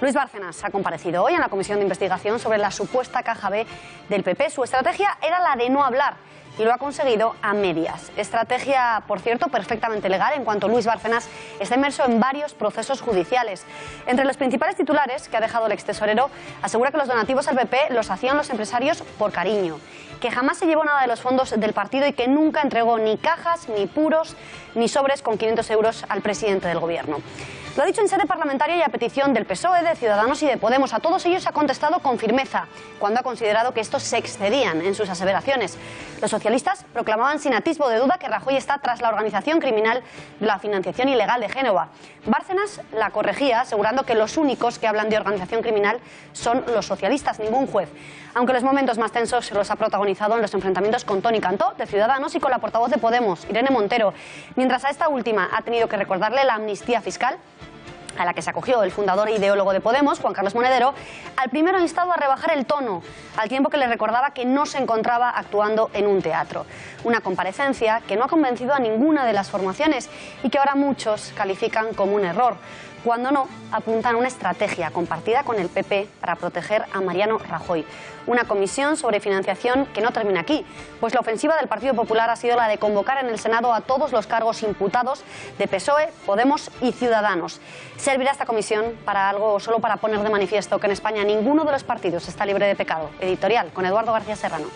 Luis Bárcenas ha comparecido hoy en la comisión de investigación sobre la supuesta caja B del PP. Su estrategia era la de no hablar y lo ha conseguido a medias. Estrategia, por cierto, perfectamente legal en cuanto Luis Bárcenas está inmerso en varios procesos judiciales. Entre los principales titulares que ha dejado el extesorero, asegura que los donativos al PP los hacían los empresarios por cariño, que jamás se llevó nada de los fondos del partido y que nunca entregó ni cajas, ni puros, ni sobres con 500 euros al presidente del gobierno. Lo ha dicho en sede parlamentaria y a petición del PSOE, de Ciudadanos y de Podemos. A todos ellos ha contestado con firmeza, cuando ha considerado que estos se excedían en sus aseveraciones. Los socialistas proclamaban sin atisbo de duda que Rajoy está tras la organización criminal de la financiación ilegal de Génova. Bárcenas la corregía, asegurando que los únicos que hablan de organización criminal son los socialistas, ningún juez. Aunque los momentos más tensos los ha protagonizado en los enfrentamientos con Toni Cantó, de Ciudadanos, y con la portavoz de Podemos, Irene Montero, mientras a esta última ha tenido que recordarle la amnistía fiscal a la que se acogió el fundador e ideólogo de Podemos, Juan Carlos Monedero. Al primero ha instado a rebajar el tono, al tiempo que le recordaba que no se encontraba actuando en un teatro. Una comparecencia que no ha convencido a ninguna de las formaciones y que ahora muchos califican como un error, cuando no apuntan a una estrategia compartida con el PP para proteger a Mariano Rajoy. Una comisión sobre financiación que no termina aquí, pues la ofensiva del Partido Popular ha sido la de convocar en el Senado a todos los cargos imputados de PSOE, Podemos y Ciudadanos. ¿Servirá esta comisión para algo o solo para poner de manifiesto que en España ninguno de los partidos está libre de pecado? Editorial con Eduardo García Serrano.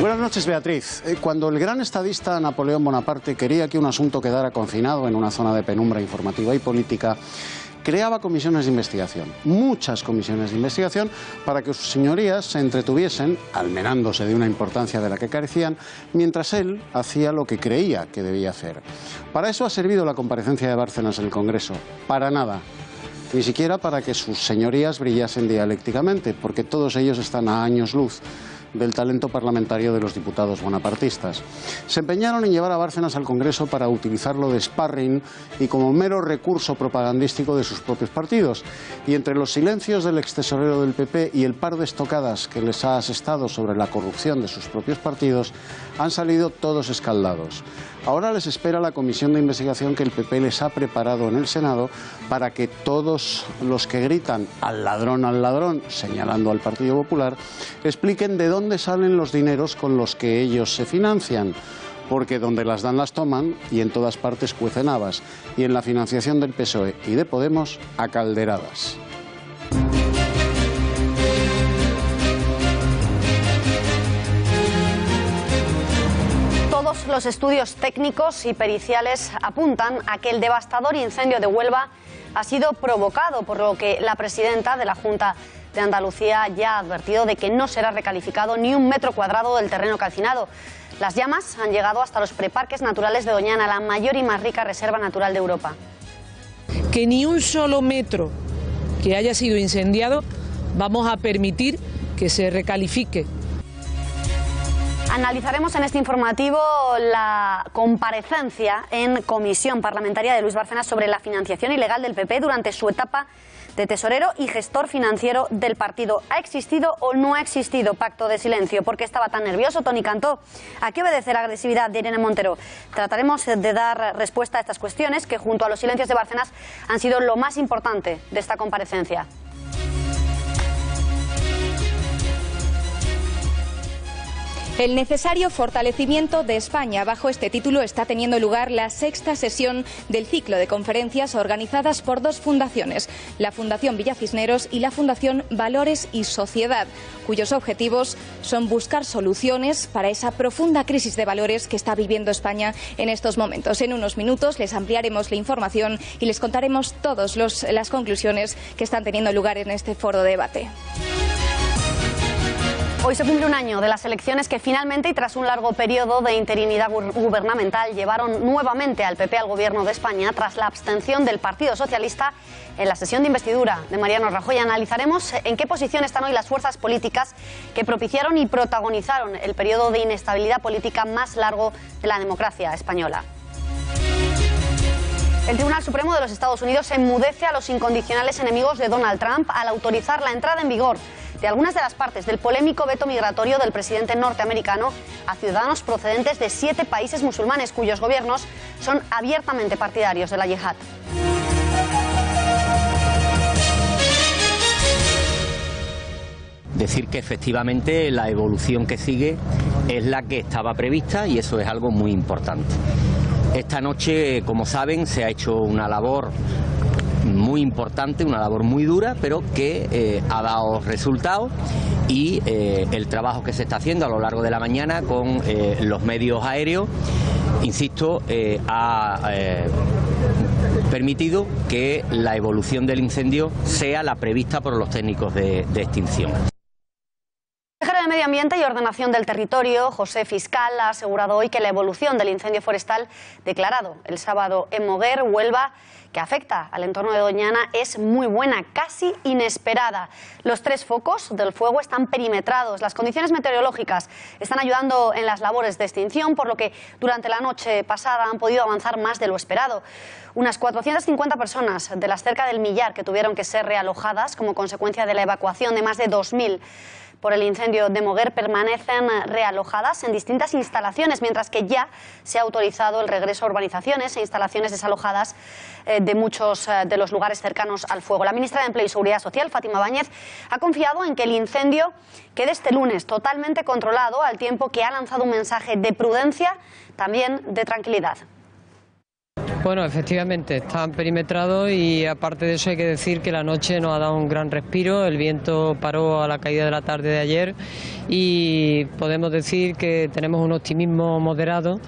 Buenas noches, Beatriz. Cuando el gran estadista Napoleón Bonaparte quería que un asunto quedara confinado en una zona de penumbra informativa y política, creaba comisiones de investigación, muchas comisiones de investigación, para que sus señorías se entretuviesen, almenándose de una importancia de la que carecían, mientras él hacía lo que creía que debía hacer. Para eso ha servido la comparecencia de Bárcenas en el Congreso. Para nada. Ni siquiera para que sus señorías brillasen dialécticamente, porque todos ellos están a años luz del talento parlamentario de los diputados bonapartistas. Se empeñaron en llevar a Bárcenas al Congreso para utilizarlo de sparring y como mero recurso propagandístico de sus propios partidos. Y entre los silencios del extesorero del PP y el par de estocadas que les ha asestado sobre la corrupción de sus propios partidos, han salido todos escaldados. Ahora les espera la comisión de investigación que el PP les ha preparado en el Senado para que todos los que gritan al ladrón, señalando al Partido Popular, expliquen de dónde salen los dineros con los que ellos se financian. Porque donde las dan las toman y en todas partes cuecen habas. Y en la financiación del PSOE y de Podemos, a calderadas. Todos los estudios técnicos y periciales apuntan a que el devastador incendio de Huelva ha sido provocado, por lo que la presidenta de la Junta de Andalucía ya ha advertido de que no será recalificado ni un metro cuadrado del terreno calcinado. Las llamas han llegado hasta los preparques naturales de Doñana, la mayor y más rica reserva natural de Europa. Que ni un solo metro que haya sido incendiado vamos a permitir que se recalifique. Analizaremos en este informativo la comparecencia en comisión parlamentaria de Luis Bárcenas sobre la financiación ilegal del PP durante su etapa de tesorero y gestor financiero del partido. ¿Ha existido o no ha existido pacto de silencio? ¿Por qué estaba tan nervioso Toni Cantó? ¿A qué obedece la agresividad de Irene Montero? Trataremos de dar respuesta a estas cuestiones que, junto a los silencios de Bárcenas, han sido lo más importante de esta comparecencia. El necesario fortalecimiento de España. Bajo este título está teniendo lugar la sexta sesión del ciclo de conferencias organizadas por dos fundaciones, la Fundación Villa Cisneros y la Fundación Valores y Sociedad, cuyos objetivos son buscar soluciones para esa profunda crisis de valores que está viviendo España en estos momentos. En unos minutos les ampliaremos la información y les contaremos todas las conclusiones que están teniendo lugar en este foro de debate. Hoy se cumple un año de las elecciones que finalmente, y tras un largo periodo de interinidad gubernamental, llevaron nuevamente al PP al gobierno de España tras la abstención del Partido Socialista en la sesión de investidura de Mariano Rajoy. Analizaremos en qué posición están hoy las fuerzas políticas que propiciaron y protagonizaron el periodo de inestabilidad política más largo de la democracia española. El Tribunal Supremo de los Estados Unidos enmudece a los incondicionales enemigos de Donald Trump al autorizar la entrada en vigor de algunas de las partes del polémico veto migratorio del presidente norteamericano a ciudadanos procedentes de 7 países musulmanes cuyos gobiernos son abiertamente partidarios de la yihad. Decir que efectivamente la evolución que sigue es la que estaba prevista y eso es algo muy importante. Esta noche, como saben, se ha hecho una labor muy importante, una labor muy dura, pero que ha dado resultados y el trabajo que se está haciendo a lo largo de la mañana con los medios aéreos, insisto, ha permitido que la evolución del incendio sea la prevista por los técnicos de extinción. El consejero de Medio Ambiente y Ordenación del Territorio, José Fiscal, ha asegurado hoy que la evolución del incendio forestal declarado el sábado en Moguer, Huelva, que afecta al entorno de Doñana, es muy buena, casi inesperada. Los 3 focos del fuego están perimetrados. Las condiciones meteorológicas están ayudando en las labores de extinción, por lo que durante la noche pasada han podido avanzar más de lo esperado. Unas 450 personas de las cerca del millar que tuvieron que ser realojadas como consecuencia de la evacuación de más de 2.000 por el incendio de Moguer permanecen realojadas en distintas instalaciones, mientras que ya se ha autorizado el regreso a urbanizaciones e instalaciones desalojadas de muchos de los lugares cercanos al fuego. La ministra de Empleo y Seguridad Social, Fátima Báñez, ha confiado en que el incendio quede este lunes totalmente controlado, al tiempo que ha lanzado un mensaje de prudencia, también de tranquilidad. Bueno, efectivamente, están perimetrados y aparte de eso hay que decir que la noche nos ha dado un gran respiro, el viento paró a la caída de la tarde de ayer y podemos decir que tenemos un optimismo moderado,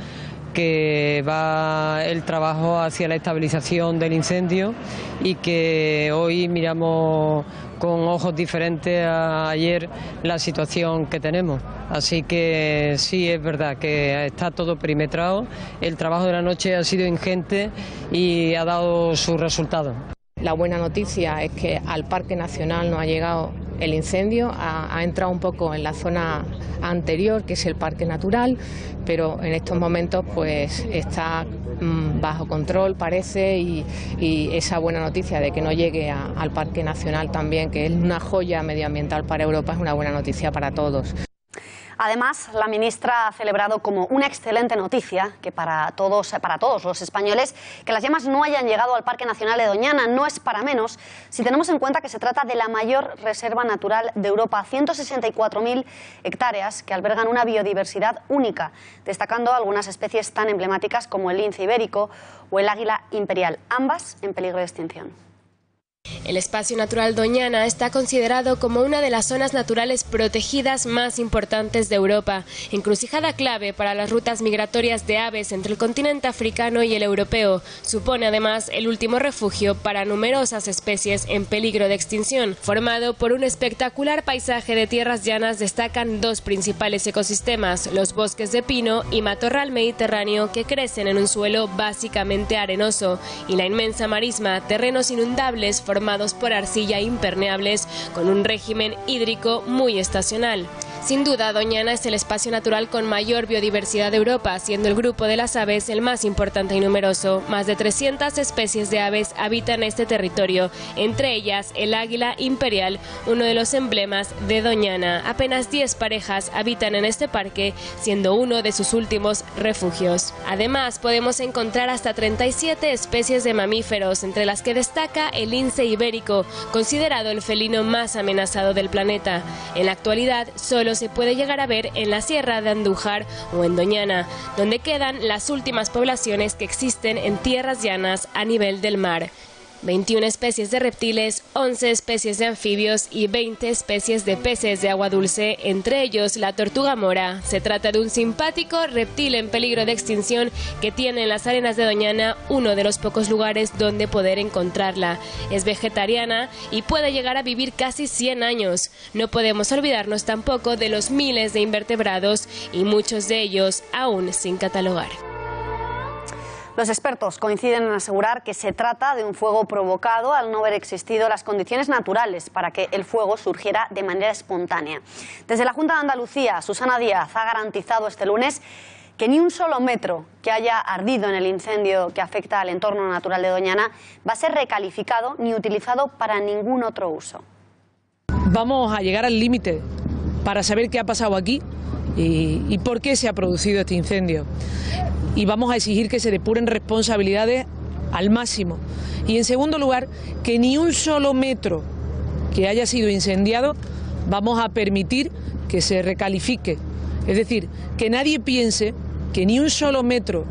que va el trabajo hacia la estabilización del incendio y que hoy miramos con ojos diferentes a ayer la situación que tenemos. Así que sí, es verdad que está todo perimetrado, el trabajo de la noche ha sido ingente y ha dado sus resultados. La buena noticia es que al Parque Nacional no ha llegado el incendio, ha entrado un poco en la zona anterior, que es el Parque Natural, pero en estos momentos pues está bajo control, parece, y esa buena noticia de que no llegue al Parque Nacional también, que es una joya medioambiental para Europa, es una buena noticia para todos. Además, la ministra ha celebrado como una excelente noticia que para todos los españoles que las llamas no hayan llegado al Parque Nacional de Doñana. No es para menos si tenemos en cuenta que se trata de la mayor reserva natural de Europa, 164.000 hectáreas que albergan una biodiversidad única, destacando algunas especies tan emblemáticas como el lince ibérico o el águila imperial, ambas en peligro de extinción. El espacio natural Doñana está considerado como una de las zonas naturales protegidas más importantes de Europa, encrucijada clave para las rutas migratorias de aves entre el continente africano y el europeo. Supone además el último refugio para numerosas especies en peligro de extinción. Formado por un espectacular paisaje de tierras llanas, destacan 2 principales ecosistemas, los bosques de pino y matorral mediterráneo, que crecen en un suelo básicamente arenoso, y la inmensa marisma, terrenos inundables formados por arcilla impermeables con un régimen hídrico muy estacional. Sin duda, Doñana es el espacio natural con mayor biodiversidad de Europa, siendo el grupo de las aves el más importante y numeroso. Más de 300 especies de aves habitan este territorio, entre ellas el águila imperial, uno de los emblemas de Doñana. Apenas 10 parejas habitan en este parque, siendo uno de sus últimos refugios. Además, podemos encontrar hasta 37 especies de mamíferos, entre las que destaca el lince ibérico, considerado el felino más amenazado del planeta. En la actualidad, solo se puede llegar a ver en la Sierra de Andújar o en Doñana, donde quedan las últimas poblaciones que existen en tierras llanas a nivel del mar. 21 especies de reptiles, 11 especies de anfibios y 20 especies de peces de agua dulce, entre ellos la tortuga mora. Se trata de un simpático reptil en peligro de extinción que tiene en las arenas de Doñana uno de los pocos lugares donde poder encontrarla. Es vegetariana y puede llegar a vivir casi 100 años. No podemos olvidarnos tampoco de los miles de invertebrados y muchos de ellos aún sin catalogar. Los expertos coinciden en asegurar que se trata de un fuego provocado al no haber existido las condiciones naturales para que el fuego surgiera de manera espontánea. Desde la Junta de Andalucía, Susana Díaz ha garantizado este lunes que ni un solo metro que haya ardido en el incendio que afecta al entorno natural de Doñana va a ser recalificado ni utilizado para ningún otro uso. vamos a llegar al límite para saber qué ha pasado aquí y por qué se ha producido este incendio. Y vamos a exigir que se depuren responsabilidades al máximo. Y en segundo lugar, que ni un solo metro que haya sido incendiado vamos a permitir que se recalifique. Es decir, que nadie piense que ni un solo metro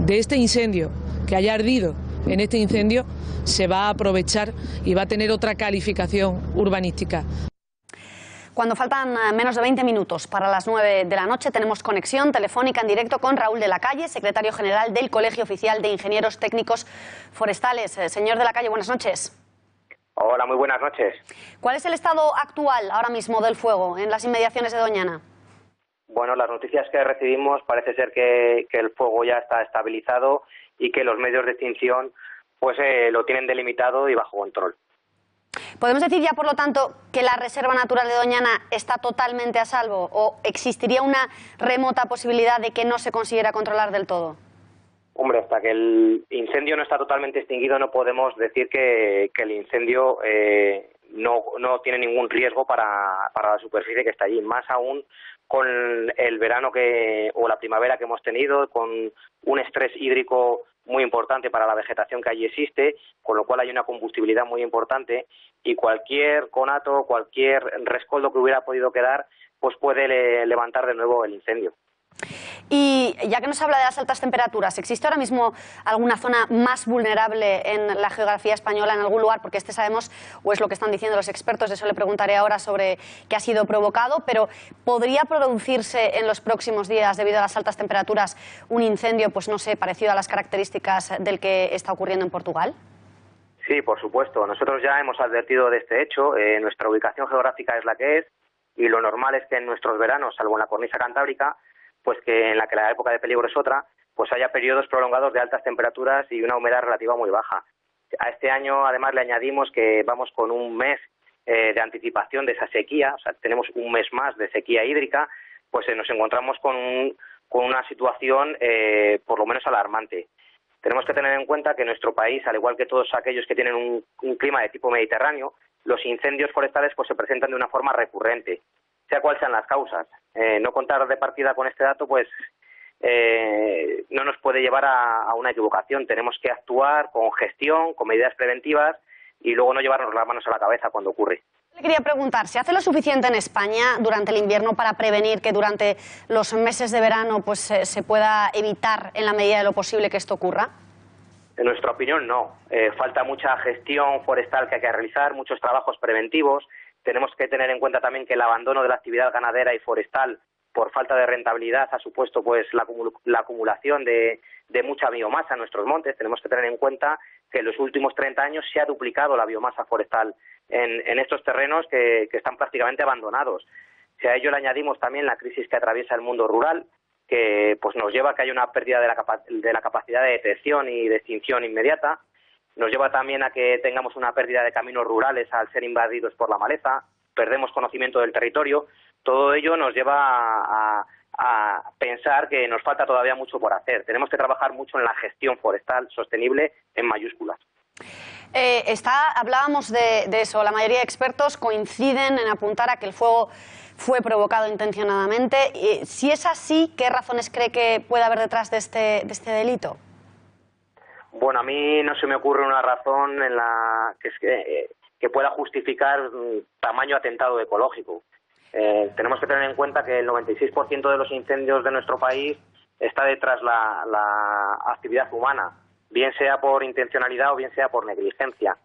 de este incendio que haya ardido en este incendio se va a aprovechar y va a tener otra calificación urbanística. Cuando faltan menos de 20 minutos para las 9 de la noche, tenemos conexión telefónica en directo con Raúl de la Calle, secretario general del Colegio Oficial de Ingenieros Técnicos Forestales. Señor de la Calle, buenas noches. Hola, muy buenas noches. ¿Cuál es el estado actual ahora mismo del fuego en las inmediaciones de Doñana? Bueno, las noticias que recibimos parece ser que el fuego ya está estabilizado y que los medios de extinción pues lo tienen delimitado y bajo control. ¿Podemos decir ya, por lo tanto, que la Reserva Natural de Doñana está totalmente a salvo o existiría una remota posibilidad de que no se consiguiera controlar del todo? Hombre, hasta que el incendio no está totalmente extinguido no podemos decir que el incendio no tiene ningún riesgo para la superficie que está allí, más aún con el verano o la primavera que hemos tenido, con un estrés hídrico muy importante para la vegetación que allí existe, con lo cual hay una combustibilidad muy importante y cualquier conato, cualquier rescoldo que hubiera podido quedar, pues puede levantar de nuevo el incendio. Y ya que nos habla de las altas temperaturas, ¿existe ahora mismo alguna zona más vulnerable en la geografía española, en algún lugar? Porque sabemos, o es lo que están diciendo los expertos, de eso le preguntaré ahora sobre qué ha sido provocado, pero ¿podría producirse en los próximos días, debido a las altas temperaturas, un incendio, pues no sé, parecido a las características del que está ocurriendo en Portugal? Sí, por supuesto. Nosotros ya hemos advertido de este hecho. Nuestra ubicación geográfica es la que es y lo normal es que en nuestros veranos, salvo en la cornisa cantábrica, pues que en la que la época de peligro es otra, pues haya periodos prolongados de altas temperaturas y una humedad relativa muy baja. A este año, además, le añadimos que vamos con un mes de anticipación de esa sequía, o sea, tenemos un mes más de sequía hídrica, pues nos encontramos con una situación por lo menos alarmante. Tenemos que tener en cuenta que nuestro país, al igual que todos aquellos que tienen un clima de tipo mediterráneo, los incendios forestales pues se presentan de una forma recurrente, sea cual sean las causas. No contar de partida con este dato pues no nos puede llevar a una equivocación. Tenemos que actuar con gestión, con medidas preventivas y luego no llevarnos las manos a la cabeza cuando ocurre. Le quería preguntar, ¿se hace lo suficiente en España durante el invierno para prevenir que durante los meses de verano pues se pueda evitar en la medida de lo posible que esto ocurra? En nuestra opinión no. Falta mucha gestión forestal que hay que realizar, muchos trabajos preventivos. Tenemos que tener en cuenta también que el abandono de la actividad ganadera y forestal por falta de rentabilidad ha supuesto pues la acumulación de mucha biomasa en nuestros montes. Tenemos que tener en cuenta que en los últimos 30 años se ha duplicado la biomasa forestal en estos terrenos que están prácticamente abandonados. Si a ello le añadimos también la crisis que atraviesa el mundo rural, que pues nos lleva a que haya una pérdida de la capacidad de detección y de extinción inmediata. Nos lleva también a que tengamos una pérdida de caminos rurales al ser invadidos por la maleza, perdemos conocimiento del territorio. Todo ello nos lleva a pensar que nos falta todavía mucho por hacer. Tenemos que trabajar mucho en la gestión forestal sostenible en mayúsculas. Hablábamos de eso. La mayoría de expertos coinciden en apuntar a que el fuego fue provocado intencionadamente. Si es así, ¿qué razones cree que puede haber detrás de este delito? Bueno, a mí no se me ocurre una razón que pueda justificar un tamaño atentado ecológico. Tenemos que tener en cuenta que el 96% de los incendios de nuestro país está detrás la actividad humana, bien sea por intencionalidad o bien sea por negligencia.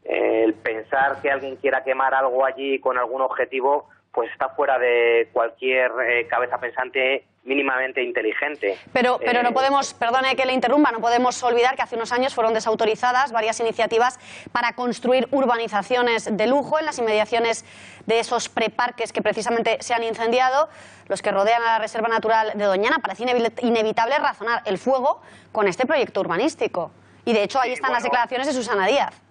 El pensar que alguien quiera quemar algo allí con algún objetivo pues está fuera de cualquier cabeza pensante mínimamente inteligente. Pero no podemos, perdone que le interrumpa, no podemos olvidar que hace unos años fueron desautorizadas varias iniciativas para construir urbanizaciones de lujo en las inmediaciones de esos preparques que precisamente se han incendiado, los que rodean a la Reserva Natural de Doñana. Parece inevitable razonar el fuego con este proyecto urbanístico. Y de hecho ahí están las declaraciones de Susana Díaz.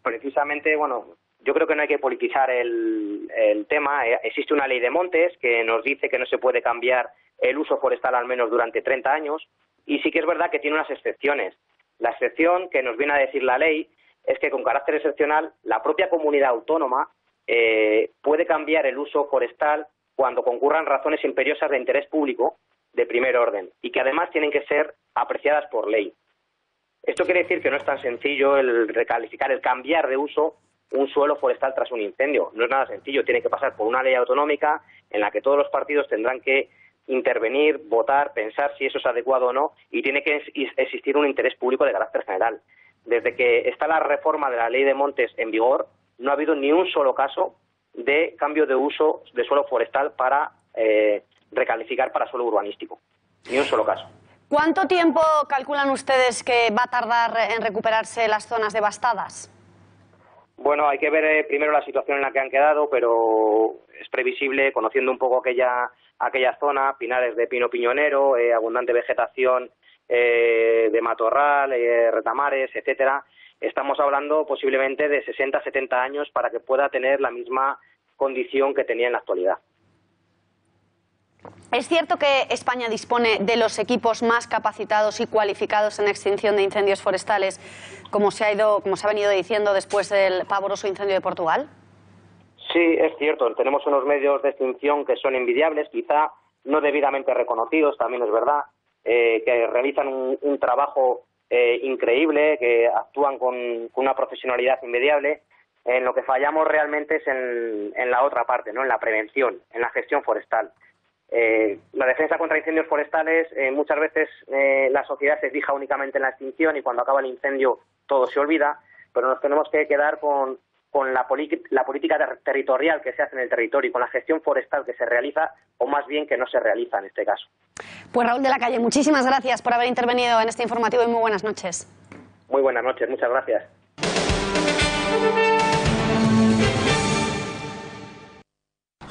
Precisamente, bueno, yo creo que no hay que politizar el tema. Existe una ley de montes que nos dice que no se puede cambiar el uso forestal al menos durante 30 años y sí que es verdad que tiene unas excepciones. La excepción que nos viene a decir la ley es que con carácter excepcional la propia comunidad autónoma puede cambiar el uso forestal cuando concurran razones imperiosas de interés público de primer orden y que además tienen que ser apreciadas por ley. Esto quiere decir que no es tan sencillo el recalificar, el cambiar de uso un suelo forestal tras un incendio. No es nada sencillo, tiene que pasar por una ley autonómica en la que todos los partidos tendrán que intervenir, votar, pensar si eso es adecuado o no, y tiene que existir un interés público de carácter general. Desde que está la reforma de la ley de montes en vigor, no ha habido ni un solo caso de cambio de uso de suelo forestal para recalificar para suelo urbanístico. Ni un solo caso. ¿Cuánto tiempo calculan ustedes que va a tardar en recuperarse las zonas devastadas? Bueno, hay que ver primero la situación en la que han quedado, pero es previsible, conociendo un poco aquella zona, pinares de pino piñonero, abundante vegetación de matorral, retamares, etcétera. Estamos hablando posiblemente de 60-70 años para que pueda tener la misma condición que tenía en la actualidad. ¿Es cierto que España dispone de los equipos más capacitados y cualificados en extinción de incendios forestales, como se ha venido diciendo después del pavoroso incendio de Portugal? Sí, es cierto. Tenemos unos medios de extinción que son envidiables, quizá no debidamente reconocidos, también es verdad, que realizan un trabajo increíble, que actúan con una profesionalidad envidiable. En lo que fallamos realmente es en la otra parte, ¿no? En la prevención, en la gestión forestal. La defensa contra incendios forestales, muchas veces la sociedad se fija únicamente en la extinción y cuando acaba el incendio todo se olvida, pero nos tenemos que quedar con la política territorial que se hace en el territorio y con la gestión forestal que se realiza, o más bien que no se realiza en este caso. Pues Raúl de la Calle, muchísimas gracias por haber intervenido en este informativo y muy buenas noches. Muy buenas noches, muchas gracias.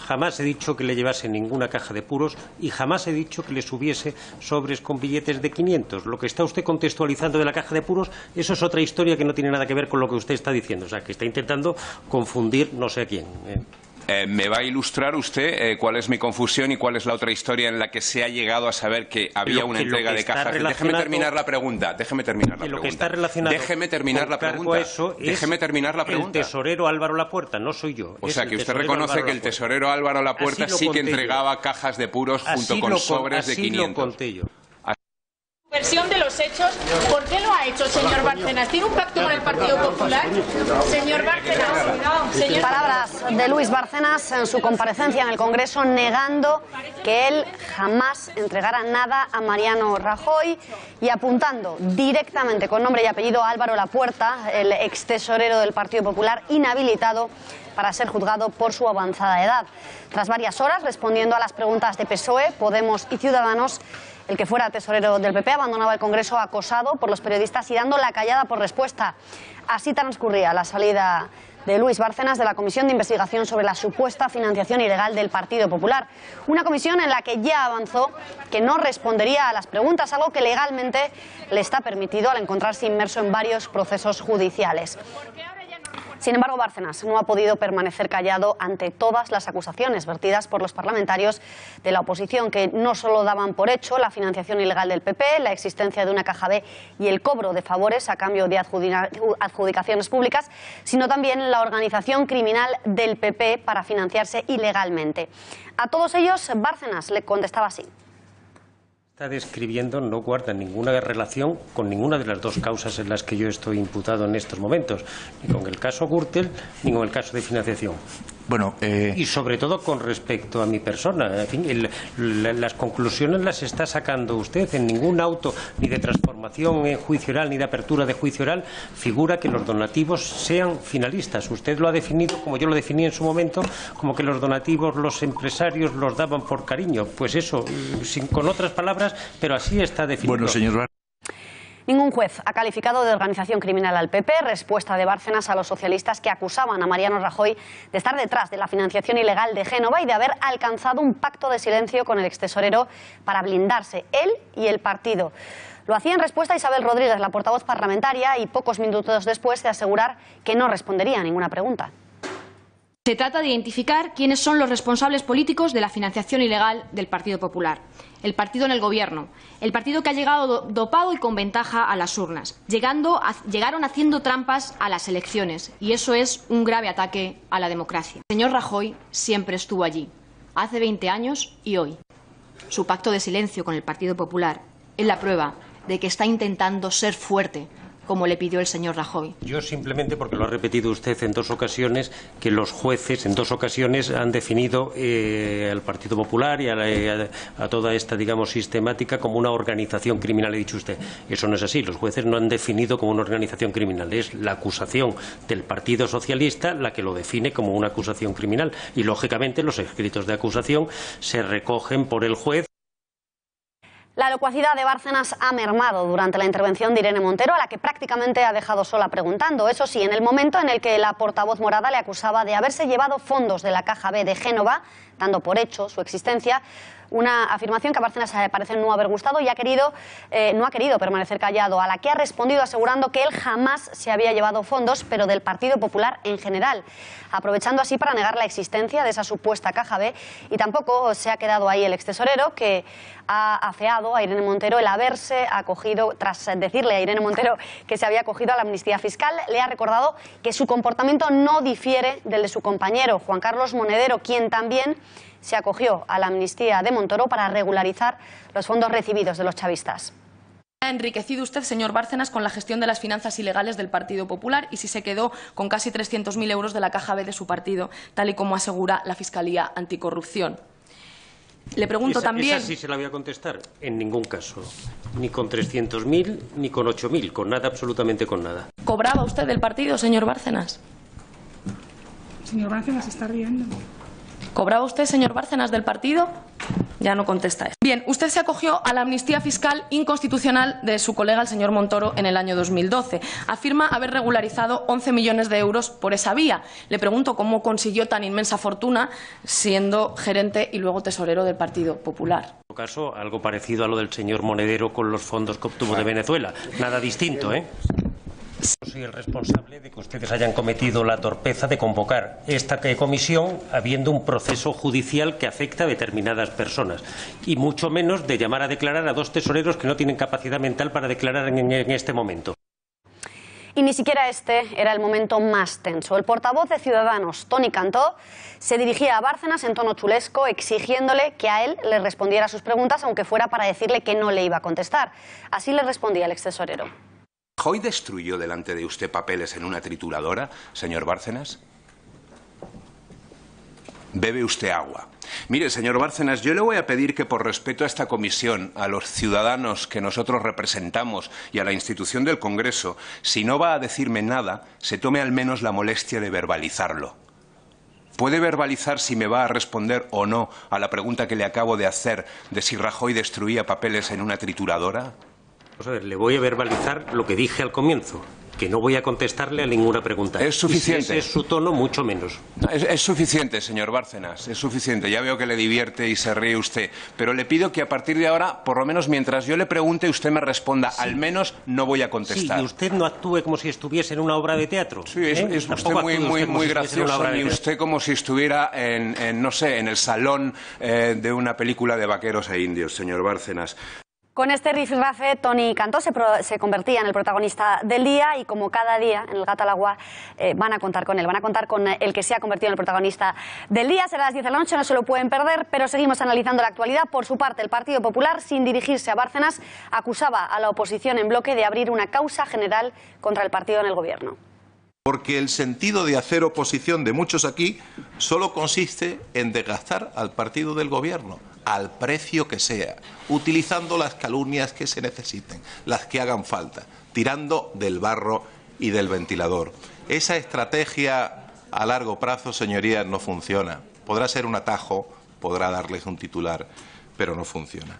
Jamás he dicho que le llevase ninguna caja de puros y jamás he dicho que le subiese sobres con billetes de 500. Lo que está usted contextualizando de la caja de puros, eso es otra historia que no tiene nada que ver con lo que usted está diciendo. O sea, que está intentando confundir no sé a quién. ¿Me va a ilustrar usted cuál es mi confusión y cuál es la otra historia en la que se ha llegado a saber que había una entrega de cajas? Déjeme terminar la pregunta. Déjeme terminar la pregunta. El tesorero Álvaro Lapuerta, no soy yo. O sea, que usted reconoce que el tesorero Álvaro Lapuerta sí que entregaba cajas de puros junto con sobres de 500. Así lo conté yo. Versión de los hechos, ¿por qué lo ha hecho, señor Bárcenas? ¿Tiene un pacto con el Partido Popular? Señor Bárcenas. Palabras de Luis Bárcenas en su comparecencia en el Congreso negando que él jamás entregara nada a Mariano Rajoy y apuntando directamente con nombre y apellido a Álvaro Lapuerta, el ex tesorero del Partido Popular, inhabilitado para ser juzgado por su avanzada edad. Tras varias horas respondiendo a las preguntas de PSOE, Podemos y Ciudadanos, el que fuera tesorero del PP abandonaba el Congreso acosado por los periodistas y dando la callada por respuesta. Así transcurría la salida de Luis Bárcenas de la Comisión de Investigación sobre la supuesta financiación ilegal del Partido Popular. Una comisión en la que ya avanzó que no respondería a las preguntas, algo que legalmente le está permitido al encontrarse inmerso en varios procesos judiciales. Sin embargo, Bárcenas no ha podido permanecer callado ante todas las acusaciones vertidas por los parlamentarios de la oposición, que no solo daban por hecho la financiación ilegal del PP, la existencia de una caja B y el cobro de favores a cambio de adjudicaciones públicas, sino también la organización criminal del PP para financiarse ilegalmente. A todos ellos, Bárcenas le contestaba así. Está describiendo no guarda ninguna relación con ninguna de las dos causas en las que yo estoy imputado en estos momentos, ni con el caso Gürtel ni con el caso de financiación. Bueno, y sobre todo con respecto a mi persona. En fin, las conclusiones las está sacando usted. En ningún auto ni de transformación en juicio oral ni de apertura de juicio oral figura que los donativos sean finalistas. Usted lo ha definido, como yo lo definí en su momento, como que los donativos los empresarios los daban por cariño. Pues eso, con otras palabras, pero así está definido. Bueno, señor. Ningún juez ha calificado de organización criminal al PP, respuesta de Bárcenas a los socialistas que acusaban a Mariano Rajoy de estar detrás de la financiación ilegal de Génova y de haber alcanzado un pacto de silencio con el extesorero para blindarse él y el partido. Lo hacía en respuesta a Isabel Rodríguez, la portavoz parlamentaria, y pocos minutos después de asegurar que no respondería a ninguna pregunta. Se trata de identificar quiénes son los responsables políticos de la financiación ilegal del Partido Popular. El partido en el gobierno, el partido que ha llegado dopado y con ventaja a las urnas. Llegaron haciendo trampas a las elecciones y eso es un grave ataque a la democracia. El señor Rajoy siempre estuvo allí, hace 20 años y hoy. Su pacto de silencio con el Partido Popular es la prueba de que está intentando ser fuerte, como le pidió el señor Rajoy. Yo simplemente, porque lo ha repetido usted en dos ocasiones, que los jueces en dos ocasiones han definido al Partido Popular y a toda esta, digamos, sistemática como una organización criminal. He dicho usted, eso no es así. Los jueces no han definido como una organización criminal. Es la acusación del Partido Socialista la que lo define como una acusación criminal. Y, lógicamente, los escritos de acusación se recogen por el juez. La locuacidad de Bárcenas ha mermado durante la intervención de Irene Montero, a la que prácticamente ha dejado sola preguntando. Eso sí, en el momento en el que la portavoz morada le acusaba de haberse llevado fondos de la Caja B de Génova, dando por hecho su existencia, una afirmación que a Bárcenas parece no haber gustado y no ha querido permanecer callado, a la que ha respondido asegurando que él jamás se había llevado fondos, pero del Partido Popular en general, aprovechando así para negar la existencia de esa supuesta Caja B. Y tampoco se ha quedado ahí el extesorero, que ha afeado a Irene Montero el haberse acogido, tras decirle a Irene Montero que se había acogido a la amnistía fiscal, le ha recordado que su comportamiento no difiere del de su compañero Juan Carlos Monedero, quien también se acogió a la amnistía de Montoro para regularizar los fondos recibidos de los chavistas. ¿Ha enriquecido usted, señor Bárcenas, con la gestión de las finanzas ilegales del Partido Popular y si se quedó con casi 300.000 euros de la Caja B de su partido, tal y como asegura la Fiscalía Anticorrupción? Le pregunto también... Esa sí se la voy a contestar. En ningún caso. Ni con 300.000 ni con 8.000. Con nada, absolutamente con nada. ¿Cobraba usted del partido, señor Bárcenas? Señor Bárcenas, se está riendo. ¿Cobraba usted, señor Bárcenas, del partido? Ya no contesta eso. Bien, usted se acogió a la amnistía fiscal inconstitucional de su colega, el señor Montoro, en el año 2012. Afirma haber regularizado 11 millones de euros por esa vía. Le pregunto cómo consiguió tan inmensa fortuna siendo gerente y luego tesorero del Partido Popular. En todo caso, algo parecido a lo del señor Monedero con los fondos que obtuvo de Venezuela. Nada distinto, ¿eh? Soy el responsable de que ustedes hayan cometido la torpeza de convocar esta comisión habiendo un proceso judicial que afecta a determinadas personas y mucho menos de llamar a declarar a dos tesoreros que no tienen capacidad mental para declarar en este momento. Y ni siquiera este era el momento más tenso. El portavoz de Ciudadanos, Toni Cantó, se dirigía a Bárcenas en tono chulesco, exigiéndole que a él le respondiera a sus preguntas, aunque fuera para decirle que no le iba a contestar. Así le respondía el extesorero. ¿Rajoy destruyó delante de usted papeles en una trituradora, señor Bárcenas? ¿Bebe usted agua? Mire, señor Bárcenas, yo le voy a pedir que por respeto a esta comisión, a los ciudadanos que nosotros representamos y a la institución del Congreso, si no va a decirme nada, se tome al menos la molestia de verbalizarlo. ¿Puede verbalizar si me va a responder o no a la pregunta que le acabo de hacer de si Rajoy destruía papeles en una trituradora? Vamos a ver, le voy a verbalizar lo que dije al comienzo, que no voy a contestarle a ninguna pregunta. Es suficiente. Y si ese es su tono, mucho menos. Es suficiente, señor Bárcenas, es suficiente. Ya veo que le divierte y se ríe usted. Pero le pido que a partir de ahora, por lo menos mientras yo le pregunte, usted me responda. Sí. Al menos no voy a contestar. Sí, y usted no actúe como si estuviese en una obra de teatro. Sí, es usted muy gracioso. Y usted como si estuviera no sé, en el salón de una película de vaqueros e indios, señor Bárcenas. Con este rifirrafe, Toni Cantó se convertía en el protagonista del día y como cada día en el Gato al Agua van a contar con él, van a contar con el que se ha convertido en el protagonista del día. Será a las 10 de la noche, no se lo pueden perder, pero seguimos analizando la actualidad. Por su parte, el Partido Popular, sin dirigirse a Bárcenas, acusaba a la oposición en bloque de abrir una causa general contra el partido en el gobierno. Porque el sentido de hacer oposición de muchos aquí solo consiste en desgastar al partido del gobierno, al precio que sea, utilizando las calumnias que se necesiten, las que hagan falta, tirando del barro y del ventilador. Esa estrategia a largo plazo, señorías, no funciona. Podrá ser un atajo, podrá darles un titular, pero no funciona.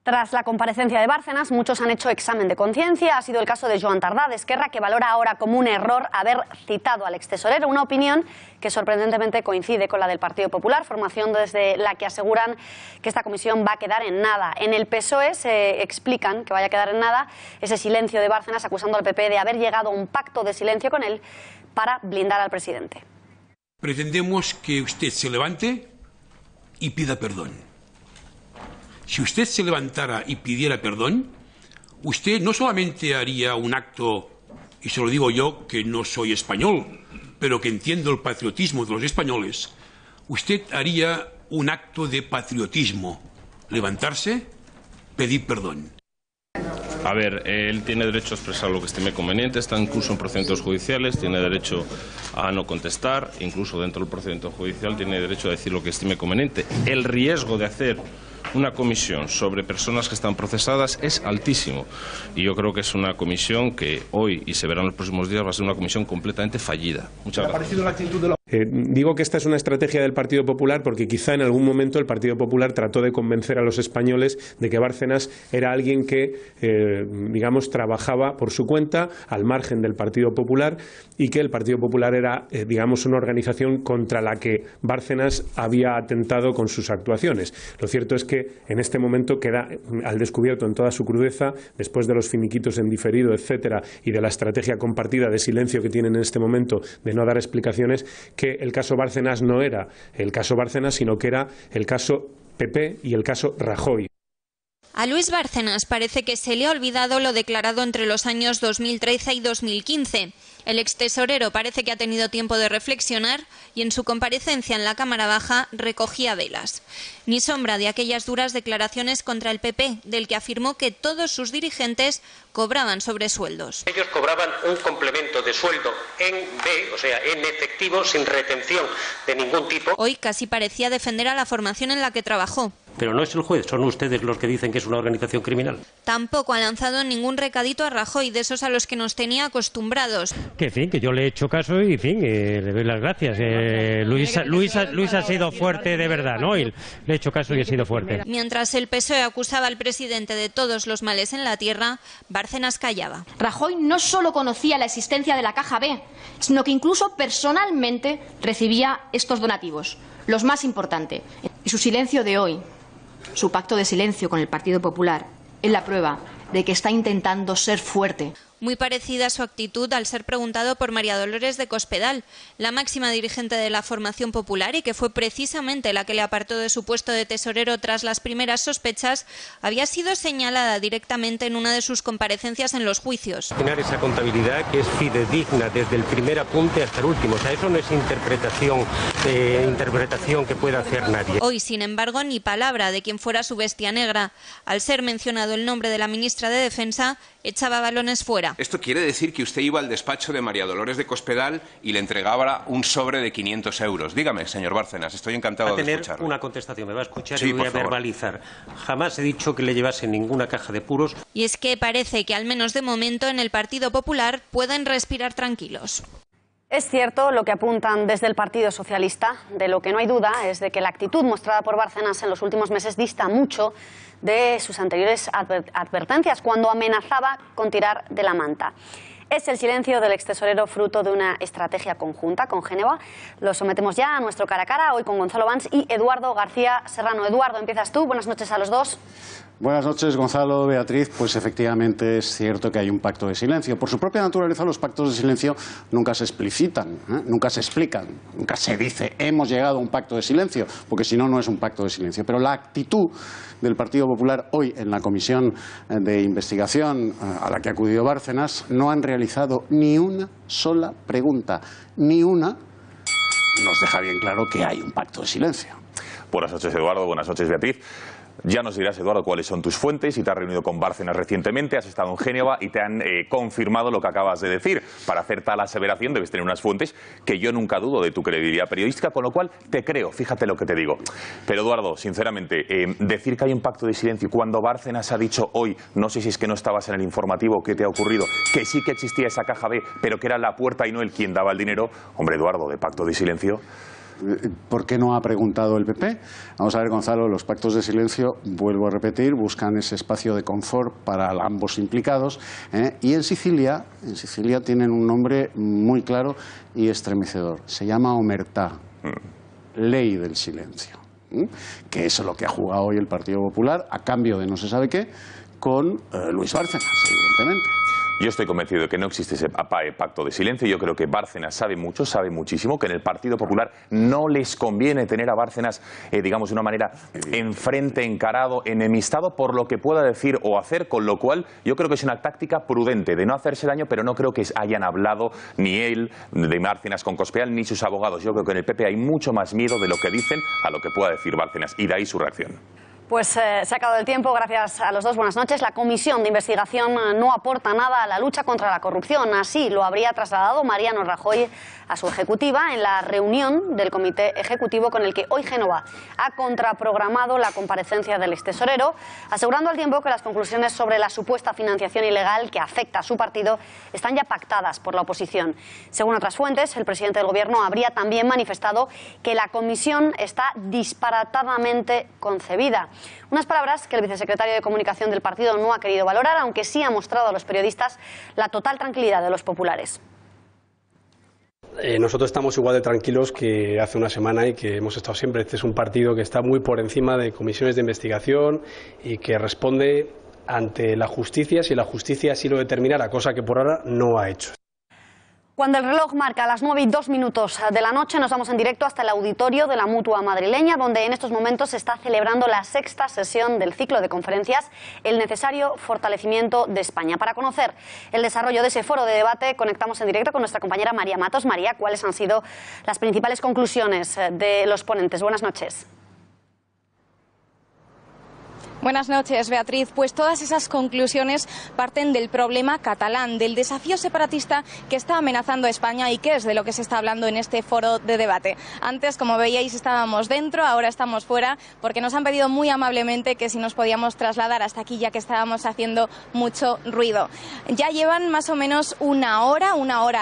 Tras la comparecencia de Bárcenas, muchos han hecho examen de conciencia. Ha sido el caso de Joan Tardá, de Esquerra, que valora ahora como un error haber citado al extesorero, una opinión que sorprendentemente coincide con la del Partido Popular, formación desde la que aseguran que esta comisión va a quedar en nada. En el PSOE se explican que vaya a quedar en nada ese silencio de Bárcenas, acusando al PP de haber llegado a un pacto de silencio con él para blindar al presidente. Pretendemos que usted se levante y pida perdón. Si usted se levantara y pidiera perdón, usted no solamente haría un acto, y se lo digo yo que no soy español, pero que entiendo el patriotismo de los españoles, usted haría un acto de patriotismo, levantarse, pedir perdón. A ver, él tiene derecho a expresar lo que estime conveniente, está incluso en procedimientos judiciales, tiene derecho a no contestar, incluso dentro del procedimiento judicial tiene derecho a decir lo que estime conveniente. El riesgo de hacer una comisión sobre personas que están procesadas es altísimo y yo creo que es una comisión que hoy y se verá en los próximos días va a ser una comisión completamente fallida. Muchas gracias. Digo que esta es una estrategia del Partido Popular porque quizá en algún momento el Partido Popular trató de convencer a los españoles de que Bárcenas era alguien que, digamos, trabajaba por su cuenta al margen del Partido Popular y que el Partido Popular era, digamos, una organización contra la que Bárcenas había atentado con sus actuaciones. Lo cierto es que en este momento queda al descubierto en toda su crudeza, después de los finiquitos en diferido, etcétera, y de la estrategia compartida de silencio que tienen en este momento de no dar explicaciones, que el caso Bárcenas no era el caso Bárcenas, sino que era el caso PP y el caso Rajoy. A Luis Bárcenas parece que se le ha olvidado lo declarado entre los años 2013 y 2015. El extesorero parece que ha tenido tiempo de reflexionar y en su comparecencia en la Cámara Baja recogía velas. Ni sombra de aquellas duras declaraciones contra el PP, del que afirmó que todos sus dirigentes cobraban sobresueldos. Ellos cobraban un complemento de sueldo en B, o sea, en efectivo, sin retención de ningún tipo. Hoy casi parecía defender a la formación en la que trabajó. Pero no es el juez, son ustedes los que dicen que es una organización criminal. Tampoco ha lanzado ningún recadito a Rajoy, de esos a los que nos tenía acostumbrados. Que en fin, que yo le he hecho caso y en fin, le doy las gracias. Luis ha sido fuerte de verdad, ¿no? Y le he hecho caso y ha sido fuerte. Mientras el PSOE acusaba al presidente de todos los males en la tierra, Bárcenas callaba. Rajoy no solo conocía la existencia de la Caja B, sino que incluso personalmente recibía estos donativos. Los más importantes. Y su silencio de hoy, su pacto de silencio con el Partido Popular, es la prueba de que está intentando ser fuerte. Muy parecida a su actitud al ser preguntado por María Dolores de Cospedal, la máxima dirigente de la formación popular y que fue precisamente la que le apartó de su puesto de tesorero tras las primeras sospechas, había sido señalada directamente en una de sus comparecencias en los juicios. Esa contabilidad que es fidedigna desde el primer apunte hasta el último, o sea, eso no es interpretación que pueda hacer nadie. Hoy, sin embargo, ni palabra de quien fuera su bestia negra. Al ser mencionado el nombre de la ministra de Defensa, echaba balones fuera. Esto quiere decir que usted iba al despacho de María Dolores de Cospedal y le entregaba un sobre de 500 euros. Dígame, señor Bárcenas, estoy encantado de escucharlo. Una contestación, me va a escuchar sí, y voy a favor. verbalizar. Jamás he dicho que le llevase ninguna caja de puros. Y es que parece que al menos de momento en el Partido Popular pueden respirar tranquilos. Es cierto lo que apuntan desde el Partido Socialista. De lo que no hay duda es de que la actitud mostrada por Bárcenas en los últimos meses dista mucho de sus anteriores advertencias cuando amenazaba con tirar de la manta. Es el silencio del extesorero fruto de una estrategia conjunta con Génova. Lo sometemos ya a nuestro cara a cara, hoy con Gonzalo Bans y Eduardo García Serrano. Eduardo, empiezas tú. Buenas noches a los dos. Buenas noches, Gonzalo, Beatriz. Pues efectivamente es cierto que hay un pacto de silencio. Por su propia naturaleza, los pactos de silencio nunca se explicitan, nunca se explican, nunca se dice hemos llegado a un pacto de silencio, porque si no, no es un pacto de silencio. Pero la actitud del Partido Popular hoy en la comisión de investigación a la que ha acudido Bárcenas no han realizado ni una sola pregunta, ni una. Nos deja bien claro que hay un pacto de silencio. Buenas noches, Eduardo. Buenas noches, Beatriz. Ya nos dirás, Eduardo, cuáles son tus fuentes, si te has reunido con Bárcenas recientemente, has estado en Génova y te han confirmado lo que acabas de decir. Para hacer tal aseveración debes tener unas fuentes que yo nunca dudo de tu credibilidad periodística, con lo cual te creo, fíjate lo que te digo. Pero, Eduardo, sinceramente, decir que hay un pacto de silencio cuando Bárcenas ha dicho hoy, no sé si es que no estabas en el informativo, ¿qué te ha ocurrido? Que sí que existía esa caja B, pero que era la puerta y no él quien daba el dinero. Hombre, Eduardo, de pacto de silencio... ¿Por qué no ha preguntado el PP? Vamos a ver, Gonzalo, los pactos de silencio, vuelvo a repetir, buscan ese espacio de confort para ambos implicados, y en Sicilia tienen un nombre muy claro y estremecedor. Se llama omertá, ley del silencio, que es lo que ha jugado hoy el Partido Popular a cambio de no se sabe qué con Luis Bárcenas, evidentemente. Yo estoy convencido de que no existe ese pacto de silencio. Yo creo que Bárcenas sabe mucho, sabe muchísimo, que en el Partido Popular no les conviene tener a Bárcenas, digamos, de una manera enfrente, encarado, enemistado por lo que pueda decir o hacer, con lo cual yo creo que es una táctica prudente de no hacerse daño, pero no creo que hayan hablado ni él de Bárcenas con Cospedal ni sus abogados. Yo creo que en el PP hay mucho más miedo de lo que dicen a lo que pueda decir Bárcenas, y de ahí su reacción. Pues se ha acabado el tiempo, gracias a los dos, buenas noches. La comisión de investigación no aporta nada a la lucha contra la corrupción, así lo habría trasladado Mariano Rajoy a su ejecutiva en la reunión del comité ejecutivo con el que hoy Génova ha contraprogramado la comparecencia del extesorero, asegurando al tiempo que las conclusiones sobre la supuesta financiación ilegal que afecta a su partido están ya pactadas por la oposición. Según otras fuentes, el presidente del Gobierno habría también manifestado que la comisión está disparatadamente concebida. Unas palabras que el vicesecretario de Comunicación del partido no ha querido valorar, aunque sí ha mostrado a los periodistas la total tranquilidad de los populares. Nosotros estamos igual de tranquilos que hace una semana y que hemos estado siempre. Este es un partido que está muy por encima de comisiones de investigación y que responde ante la justicia si la justicia así lo determinara, cosa que por ahora no ha hecho. Cuando el reloj marca las 9:02 de la noche, nos vamos en directo hasta el auditorio de la Mutua madrileña, donde en estos momentos se está celebrando la 6ª sesión del ciclo de conferencias El necesario fortalecimiento de España. Para conocer el desarrollo de ese foro de debate, conectamos en directo con nuestra compañera María Matos. María, ¿cuáles han sido las principales conclusiones de los ponentes? Buenas noches. Buenas noches, Beatriz. Pues todas esas conclusiones parten del problema catalán, del desafío separatista que está amenazando a España y que es de lo que se está hablando en este foro de debate. Antes, como veíais, estábamos dentro, ahora estamos fuera, porque nos han pedido muy amablemente que si nos podíamos trasladar hasta aquí, ya que estábamos haciendo mucho ruido. Ya llevan más o menos una hora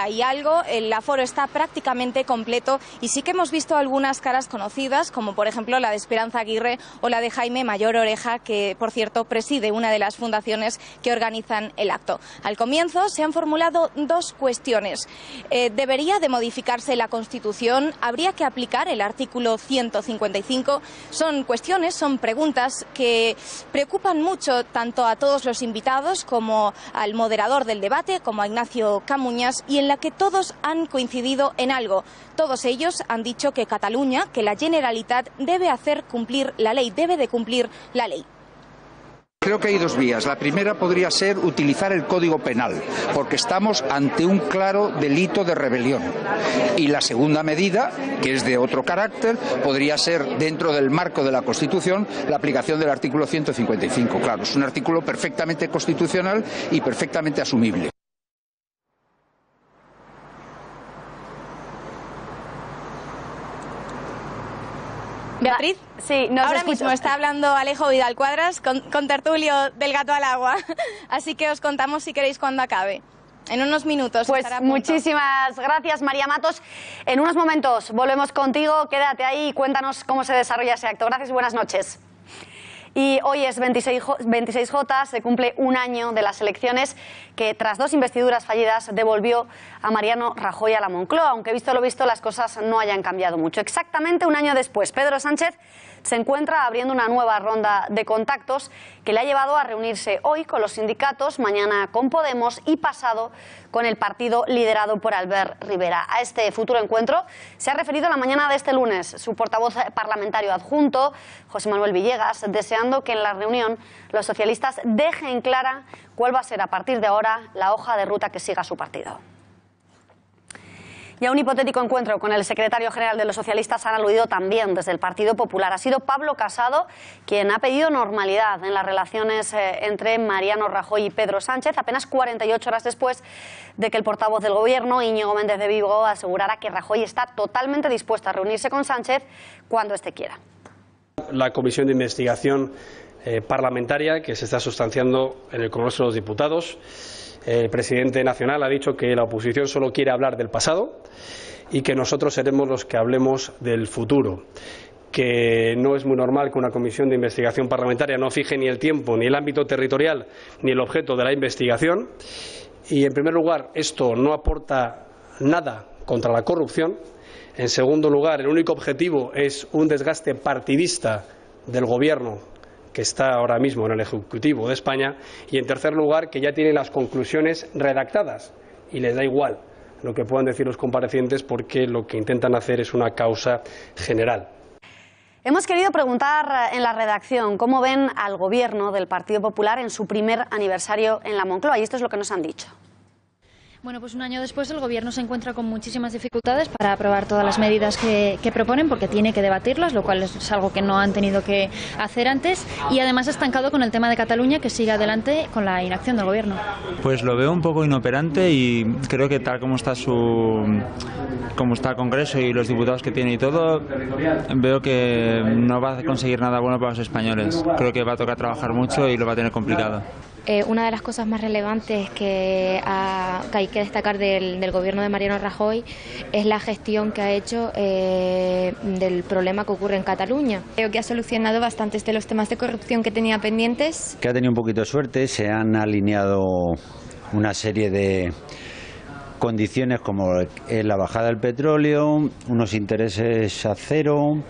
y algo, el aforo está prácticamente completo y sí que hemos visto algunas caras conocidas, como por ejemplo la de Esperanza Aguirre o la de Jaime Mayor Oreja, que por cierto preside una de las fundaciones que organizan el acto. Al comienzo se han formulado dos cuestiones. ¿Debería de modificarse la Constitución? ¿Habría que aplicar el artículo 155? Son cuestiones, son preguntas que preocupan mucho tanto a todos los invitados como al moderador del debate, como a Ignacio Camuñas, y en la que todos han coincidido en algo. Todos ellos han dicho que Cataluña, que la Generalitat debe hacer cumplir la ley, debe de cumplir la ley. Creo que hay dos vías. La primera podría ser utilizar el Código Penal, porque estamos ante un claro delito de rebelión. Y la segunda medida, que es de otro carácter, podría ser, dentro del marco de la Constitución, la aplicación del artículo 155. Claro, es un artículo perfectamente constitucional y perfectamente asumible. Beatriz, sí, ahora mismo está hablando Alejo Vidal Cuadras con tertulio del Gato al Agua, así que os contamos si queréis cuando acabe. En unos minutos. Pues muchísimas gracias, María Matos. En unos momentos volvemos contigo, quédate ahí y cuéntanos cómo se desarrolla ese acto. Gracias y buenas noches. Y hoy es 26J, se cumple un año de las elecciones que tras 2 investiduras fallidas devolvió a Mariano Rajoy a la Moncloa, aunque visto lo visto las cosas no hayan cambiado mucho. Exactamente un año después, Pedro Sánchez se encuentra abriendo una nueva ronda de contactos que le ha llevado a reunirse hoy con los sindicatos, mañana con Podemos y pasado con el partido liderado por Albert Rivera. A este futuro encuentro se ha referido la mañana de este lunes su portavoz parlamentario adjunto, José Manuel Villegas, deseando que en la reunión los socialistas dejen clara cuál va a ser a partir de ahora la hoja de ruta que siga su partido. Y a un hipotético encuentro con el secretario general de los socialistas han aludido también desde el Partido Popular. Ha sido Pablo Casado quien ha pedido normalidad en las relaciones entre Mariano Rajoy y Pedro Sánchez, apenas 48 horas después de que el portavoz del Gobierno, Íñigo Méndez de Vigo, asegurara que Rajoy está totalmente dispuesto a reunirse con Sánchez cuando éste quiera. La comisión de investigación parlamentaria que se está sustanciando en el Congreso de los Diputados. El presidente nacional ha dicho que la oposición solo quiere hablar del pasado y que nosotros seremos los que hablemos del futuro. Que no es muy normal que una comisión de investigación parlamentaria no fije ni el tiempo, ni el ámbito territorial, ni el objeto de la investigación. Y, en primer lugar, esto no aporta nada contra la corrupción. En segundo lugar, el único objetivo es un desgaste partidista del Gobierno que está ahora mismo en el Ejecutivo de España, y en tercer lugar, que ya tiene las conclusiones redactadas y les da igual lo que puedan decir los comparecientes porque lo que intentan hacer es una causa general. Hemos querido preguntar en la redacción cómo ven al Gobierno del Partido Popular en su primer aniversario en la Moncloa, y esto es lo que nos han dicho. Bueno, pues un año después el Gobierno se encuentra con muchísimas dificultades para aprobar todas las medidas que proponen, porque tiene que debatirlas, lo cual es algo que no han tenido que hacer antes, y además estancado con el tema de Cataluña, que sigue adelante con la inacción del Gobierno. Pues lo veo un poco inoperante y creo que tal como está el Congreso y los diputados que tiene y todo, veo que no va a conseguir nada bueno para los españoles. Creo que va a tocar trabajar mucho y lo va a tener complicado. Una de las cosas más relevantes que hay que destacar del gobierno de Mariano Rajoy es la gestión que ha hecho del problema que ocurre en Cataluña. Creo que ha solucionado bastantes de los temas de corrupción que tenía pendientes. Que ha tenido un poquito de suerte, se han alineado una serie de condiciones como la bajada del petróleo, unos intereses a cero,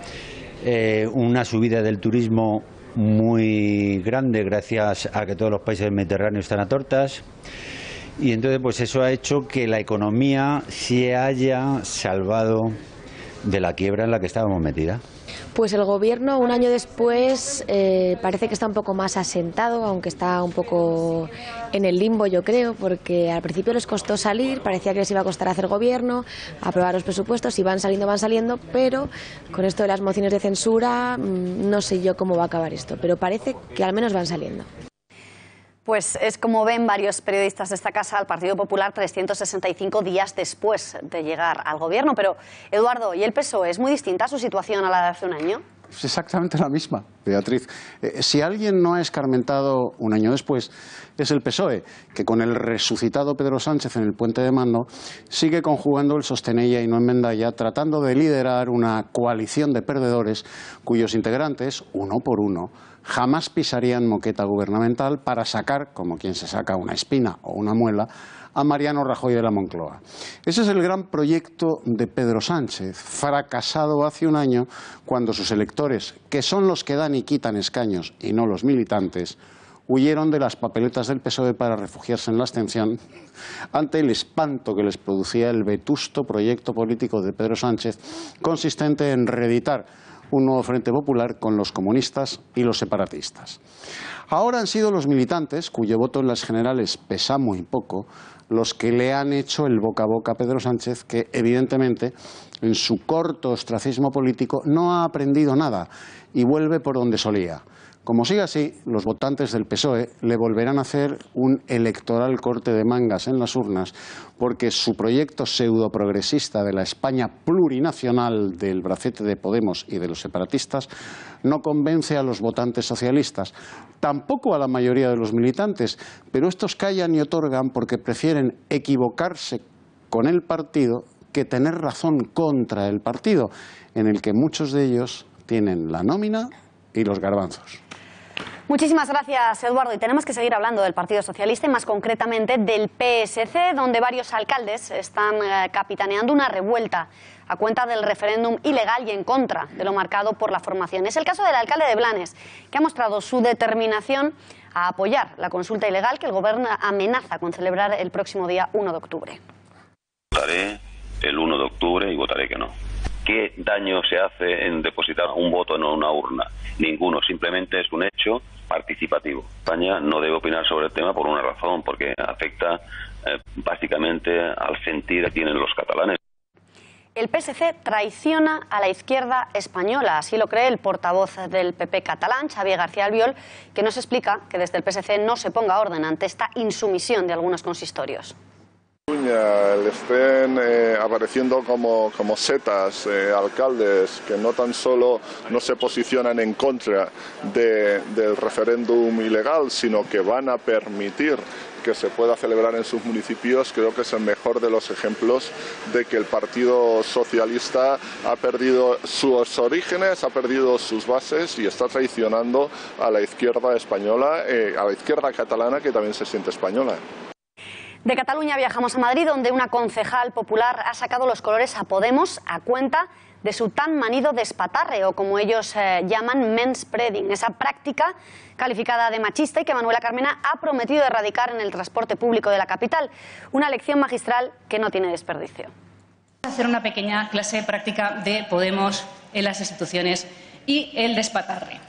una subida del turismo muy grande gracias a que todos los países del Mediterráneo están a tortas, y entonces pues eso ha hecho que la economía se haya salvado de la quiebra en la que estábamos metida. Pues el Gobierno, un año después, parece que está un poco más asentado, aunque está un poco en el limbo, yo creo, porque al principio les costó salir, parecía que les iba a costar hacer gobierno, aprobar los presupuestos, y van saliendo, pero con esto de las mociones de censura, no sé yo cómo va a acabar esto, pero parece que al menos van saliendo. Pues es como ven varios periodistas de esta casa al Partido Popular 365 días después de llegar al Gobierno. Pero, Eduardo, ¿y el PSOE? ¿Es muy distinta su situación a la de hace un año? Es exactamente la misma, Beatriz. Si alguien no ha escarmentado un año después, es el PSOE, que con el resucitado Pedro Sánchez en el puente de mando sigue conjugando el sostén ella y no enmendalla, tratando de liderar una coalición de perdedores cuyos integrantes, uno por uno, jamás pisarían moqueta gubernamental para sacar, como quien se saca una espina o una muela, a Mariano Rajoy de la Moncloa. Ese es el gran proyecto de Pedro Sánchez, fracasado hace un año cuando sus electores, que son los que dan y quitan escaños y no los militantes, huyeron de las papeletas del PSOE para refugiarse en la abstención ante el espanto que les producía el vetusto proyecto político de Pedro Sánchez, consistente en reeditar un nuevo Frente Popular con los comunistas y los separatistas. Ahora han sido los militantes, cuyo voto en las generales pesa muy poco, los que le han hecho el boca a boca a Pedro Sánchez, que evidentemente en su corto ostracismo político no ha aprendido nada y vuelve por donde solía. Como siga así, los votantes del PSOE le volverán a hacer un electoral corte de mangas en las urnas, porque su proyecto pseudoprogresista de la España plurinacional del bracete de Podemos y de los separatistas no convence a los votantes socialistas, tampoco a la mayoría de los militantes, pero estos callan y otorgan porque prefieren equivocarse con el partido que tener razón contra el partido, en el que muchos de ellos tienen la nómina y los garbanzos. Muchísimas gracias, Eduardo. Y tenemos que seguir hablando del Partido Socialista y más concretamente del PSC, donde varios alcaldes están capitaneando una revuelta a cuenta del referéndum ilegal y en contra de lo marcado por la formación. Es el caso del alcalde de Blanes, que ha mostrado su determinación a apoyar la consulta ilegal que el Gobierno amenaza con celebrar el próximo día 1 de octubre. Votaré el 1 de octubre y votaré que no. ¿Qué daño se hace en depositar un voto en una urna? Ninguno, simplemente es un hecho participativo. España no debe opinar sobre el tema por una razón, porque afecta básicamente al sentir que tienen los catalanes. El PSC traiciona a la izquierda española, así lo cree el portavoz del PP catalán, Xavier García Albiol, que nos explica que desde el PSC no se ponga orden ante esta insumisión de algunos consistorios. Le estén apareciendo como setas alcaldes que no tan solo no se posicionan en contra del referéndum ilegal, sino que van a permitir que se pueda celebrar en sus municipios. Creo que es el mejor de los ejemplos de que el Partido Socialista ha perdido sus orígenes, ha perdido sus bases y está traicionando a la izquierda española, a la izquierda catalana, que también se siente española. De Cataluña viajamos a Madrid, donde una concejal popular ha sacado los colores a Podemos a cuenta de su tan manido despatarre, o como ellos llaman, manspreading, esa práctica calificada de machista y que Manuela Carmena ha prometido erradicar en el transporte público de la capital. Una lección magistral que no tiene desperdicio. Hacer una pequeña clase práctica de Podemos en las instituciones y el despatarre.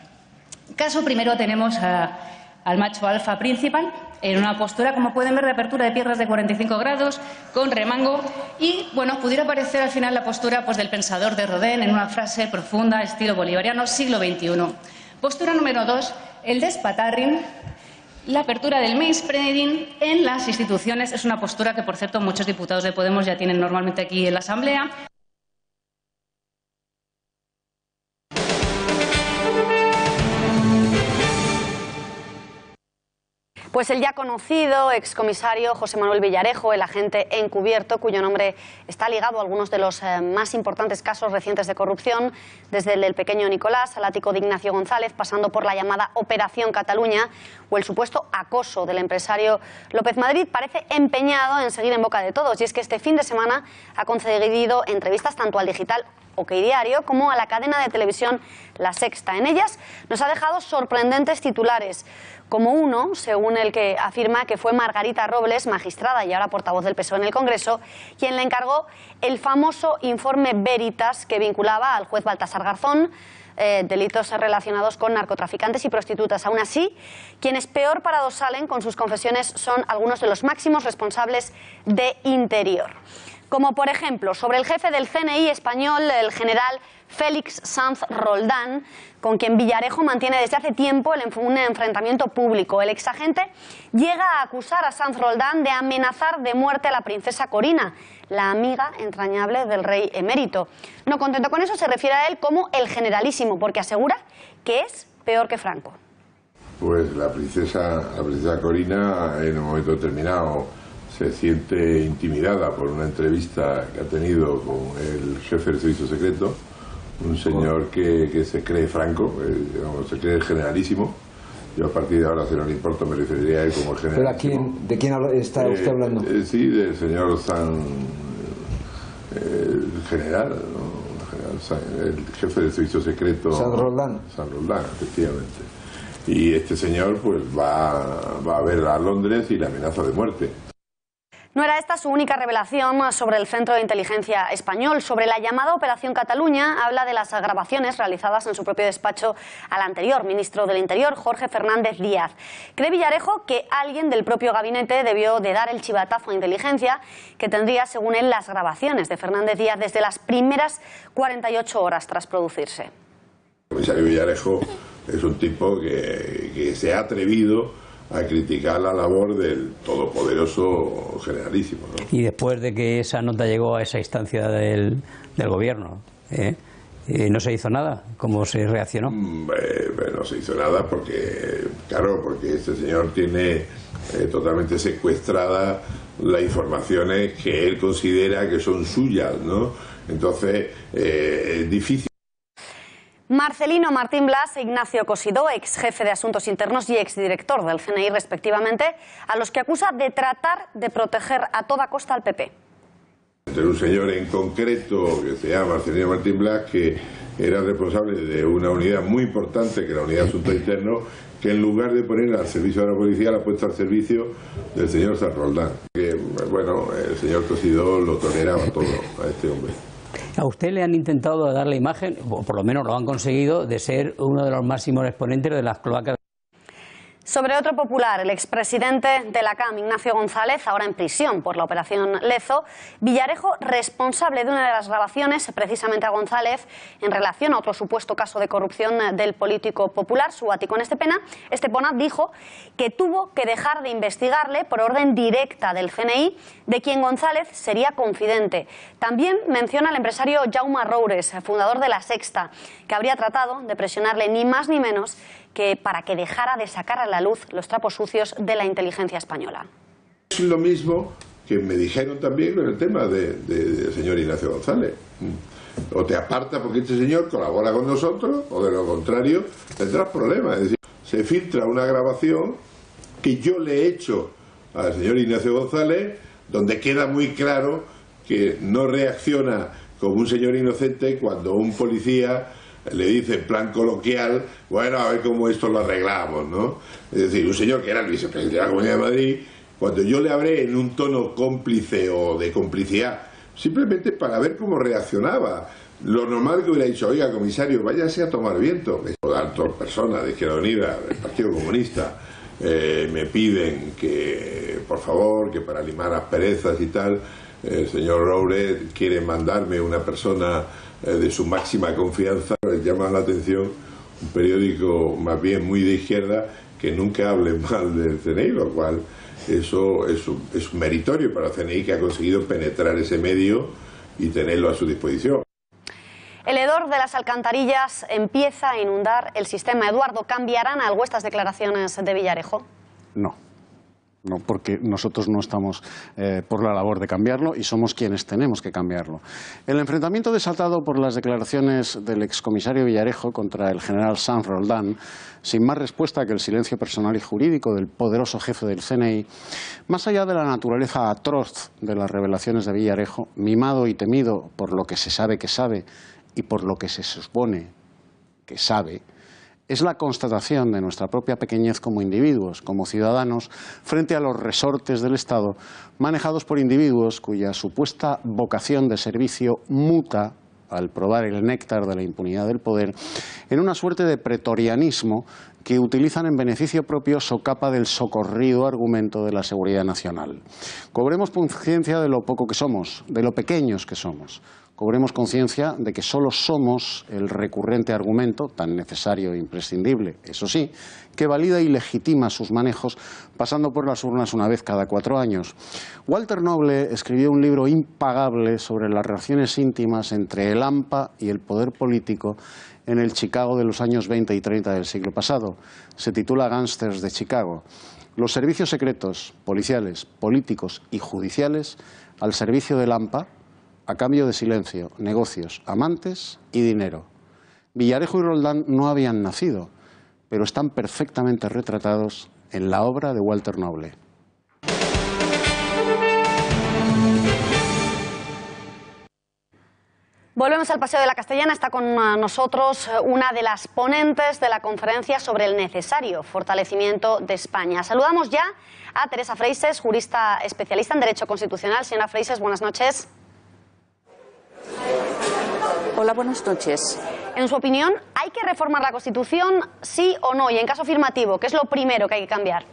Caso primero tenemos al macho alfa principal en una postura, como pueden ver, de apertura de piernas de 45 grados, con remango, y bueno, pudiera parecer al final la postura del pensador de Rodin en una frase profunda, estilo bolivariano, siglo XXI. Postura número 2, el despatarring, la apertura del manspreading en las instituciones. Es una postura que, por cierto, muchos diputados de Podemos ya tienen normalmente aquí en la Asamblea. Pues el ya conocido excomisario José Manuel Villarejo, el agente encubierto, cuyo nombre está ligado a algunos de los más importantes casos recientes de corrupción, desde el del pequeño Nicolás al ático de Ignacio González, pasando por la llamada Operación Cataluña o el supuesto acoso del empresario López Madrid, parece empeñado en seguir en boca de todos. Y es que este fin de semana ha concedido entrevistas tanto al digital OK Diario como a la cadena de televisión La Sexta. En ellas nos ha dejado sorprendentes titulares, como uno, según el que afirma que fue Margarita Robles, magistrada y ahora portavoz del PSOE en el Congreso, quien le encargó el famoso informe Veritas que vinculaba al juez Baltasar Garzón delitos relacionados con narcotraficantes y prostitutas. Aún así, quienes peor parados salen con sus confesiones son algunos de los máximos responsables de Interior. Como por ejemplo, sobre el jefe del CNI español, el general Félix Sanz Roldán, con quien Villarejo mantiene desde hace tiempo un enfrentamiento público. El exagente llega a acusar a Sanz Roldán de amenazar de muerte a la princesa Corina, la amiga entrañable del rey emérito. No contento con eso, se refiere a él como el generalísimo, porque asegura que es peor que Franco. Pues la princesa Corina, en un momento determinado, se siente intimidada por una entrevista que ha tenido con el jefe del servicio secreto, un señor que se cree Franco, se cree el generalísimo. Yo a partir de ahora, si no le importa, me referiría a él como el generalísimo. ¿De quién está usted hablando? Sí, del señor el general, ¿no? El jefe del servicio secreto. Sanz Roldán. Sanz Roldán, efectivamente. Y este señor pues va a ver a Londres y la amenaza de muerte. No era esta su única revelación sobre el Centro de Inteligencia Español. Sobre la llamada Operación Cataluña, habla de las grabaciones realizadas en su propio despacho al anterior ministro del Interior, Jorge Fernández Díaz. Cree Villarejo que alguien del propio gabinete debió de dar el chivatazo a inteligencia que tendría, según él, las grabaciones de Fernández Díaz desde las primeras 48 horas tras producirse. El comisario Villarejo es un tipo que se ha atrevido a criticar la labor del todopoderoso generalísimo, ¿no? Y después de que esa nota llegó a esa instancia del gobierno, ¿no se hizo nada? ¿Cómo se reaccionó? No se hizo nada porque, claro, porque este señor tiene totalmente secuestrada las informaciones que él considera que son suyas, ¿no? Entonces, es difícil. Marcelino Martín Blas e Ignacio Cosidó, ex jefe de Asuntos Internos y exdirector del CNI respectivamente, a los que acusa de tratar de proteger a toda costa al PP. Entre un señor en concreto que se llama Marcelino Martín Blas, que era responsable de una unidad muy importante, que era la unidad de Asuntos Internos, que en lugar de poner al servicio de la policía la ha puesto al servicio del señor Sanz Roldán. Que, bueno, el señor Cosidó lo toleraba todo a este hombre. ¿A usted le han intentado dar la imagen, o por lo menos lo han conseguido, de ser uno de los máximos exponentes de las cloacas? Sobre otro popular, el expresidente de la CAM, Ignacio González, ahora en prisión por la operación Lezo, Villarejo, responsable de una de las grabaciones, precisamente a González, en relación a otro supuesto caso de corrupción del político popular, Subaticón Estepona, dijo que tuvo que dejar de investigarle por orden directa del CNI, de quien González sería confidente. También menciona al empresario Jaume Roures, fundador de La Sexta, que habría tratado de presionarle ni más ni menos que para que dejara de sacar a la luz los trapos sucios de la inteligencia española. Es lo mismo que me dijeron también con el tema del señor Ignacio González. O te apartas porque este señor colabora con nosotros, o de lo contrario tendrás problemas. Es decir, se filtra una grabación que yo le he hecho al señor Ignacio González, donde queda muy claro que no reacciona como un señor inocente cuando un policía le dice en plan coloquial, bueno, a ver cómo esto lo arreglamos, ¿no? Es decir, un señor que era el vicepresidente de la Comunidad de Madrid, cuando yo le hablé en un tono cómplice o de complicidad, simplemente para ver cómo reaccionaba, lo normal que hubiera dicho, oiga, comisario, váyase a tomar viento. Altas personas de Izquierda Unida, del Partido Comunista, me piden que, por favor, que para limar asperezas y tal, el señor Roure quiere mandarme una persona de su máxima confianza. Les llama la atención un periódico más bien muy de izquierda que nunca hable mal del CNI, lo cual eso es meritorio para el CNI, que ha conseguido penetrar ese medio y tenerlo a su disposición. El hedor de las alcantarillas empieza a inundar el sistema. Eduardo, ¿cambiarán algo estas declaraciones de Villarejo? No. No, porque nosotros no estamos por la labor de cambiarlo y somos quienes tenemos que cambiarlo. El enfrentamiento desatado por las declaraciones del excomisario Villarejo contra el general Sanz Roldán, sin más respuesta que el silencio personal y jurídico del poderoso jefe del CNI, más allá de la naturaleza atroz de las revelaciones de Villarejo, mimado y temido por lo que se sabe que sabe y por lo que se supone que sabe, es la constatación de nuestra propia pequeñez como individuos, como ciudadanos, frente a los resortes del Estado manejados por individuos cuya supuesta vocación de servicio muta, al probar el néctar de la impunidad del poder, en una suerte de pretorianismo que utilizan en beneficio propio socapa del socorrido argumento de la seguridad nacional. Cobremos conciencia de lo poco que somos, de lo pequeños que somos. Cobremos conciencia de que solo somos el recurrente argumento, tan necesario e imprescindible, eso sí, que valida y legitima sus manejos pasando por las urnas una vez cada 4 años. Walter Noble escribió un libro impagable sobre las relaciones íntimas entre el AMPA y el poder político en el Chicago de los años 20 y 30 del siglo pasado. Se titula Gángsters de Chicago. Los servicios secretos, policiales, políticos y judiciales al servicio del AMPA, a cambio de silencio, negocios, amantes y dinero. Villarejo y Roldán no habían nacido, pero están perfectamente retratados en la obra de Walter Noble. Volvemos al Paseo de la Castellana. Está con nosotros una de las ponentes de la conferencia sobre el necesario fortalecimiento de España. Saludamos ya a Teresa Freixes, jurista especialista en Derecho Constitucional. Señora Freixes, buenas noches. Hola, buenas noches. En su opinión, ¿hay que reformar la Constitución, sí o no? Y en caso afirmativo, ¿qué es lo primero que hay que cambiar?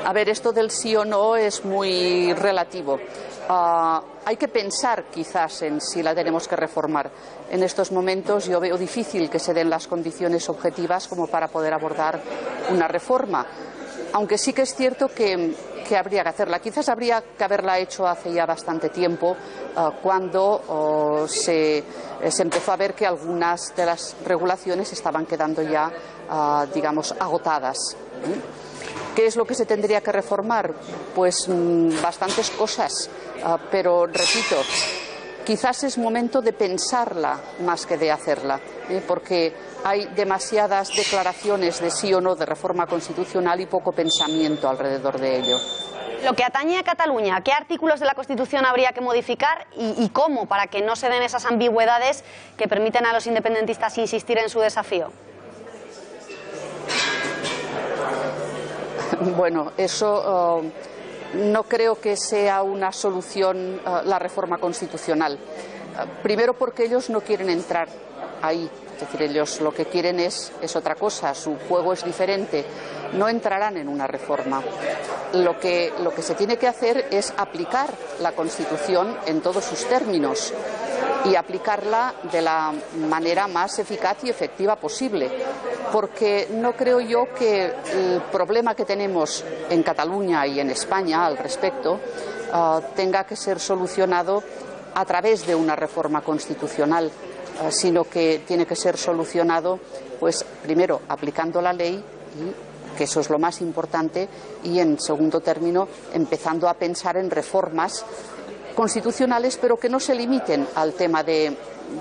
A ver, esto del sí o no es muy relativo. Hay que pensar quizás en si la tenemos que reformar. En estos momentos yo veo difícil que se den las condiciones objetivas como para poder abordar una reforma. Aunque sí que es cierto que habría que hacerla. Quizás habría que haberla hecho hace ya bastante tiempo, cuando se empezó a ver que algunas de las regulaciones estaban quedando ya, digamos, agotadas. ¿Qué es lo que se tendría que reformar? Pues bastantes cosas, pero repito, quizás es momento de pensarla más que de hacerla, porque hay demasiadas declaraciones de sí o no de reforma constitucional y poco pensamiento alrededor de ello. Lo que atañe a Cataluña, ¿qué artículos de la Constitución habría que modificar y cómo, para que no se den esas ambigüedades que permiten a los independentistas insistir en su desafío? Bueno, eso no creo que sea una solución, la reforma constitucional. Primero porque ellos no quieren entrar ahí. Es decir, ellos lo que quieren es otra cosa, su juego es diferente. No entrarán en una reforma. Lo que se tiene que hacer es aplicar la Constitución en todos sus términos y aplicarla de la manera más eficaz y efectiva posible. Porque no creo yo que el problema que tenemos en Cataluña y en España al respecto tenga que ser solucionado a través de una reforma constitucional, sino que tiene que ser solucionado, pues primero aplicando la ley, que eso es lo más importante, y en segundo término empezando a pensar en reformas constitucionales, pero que no se limiten al tema de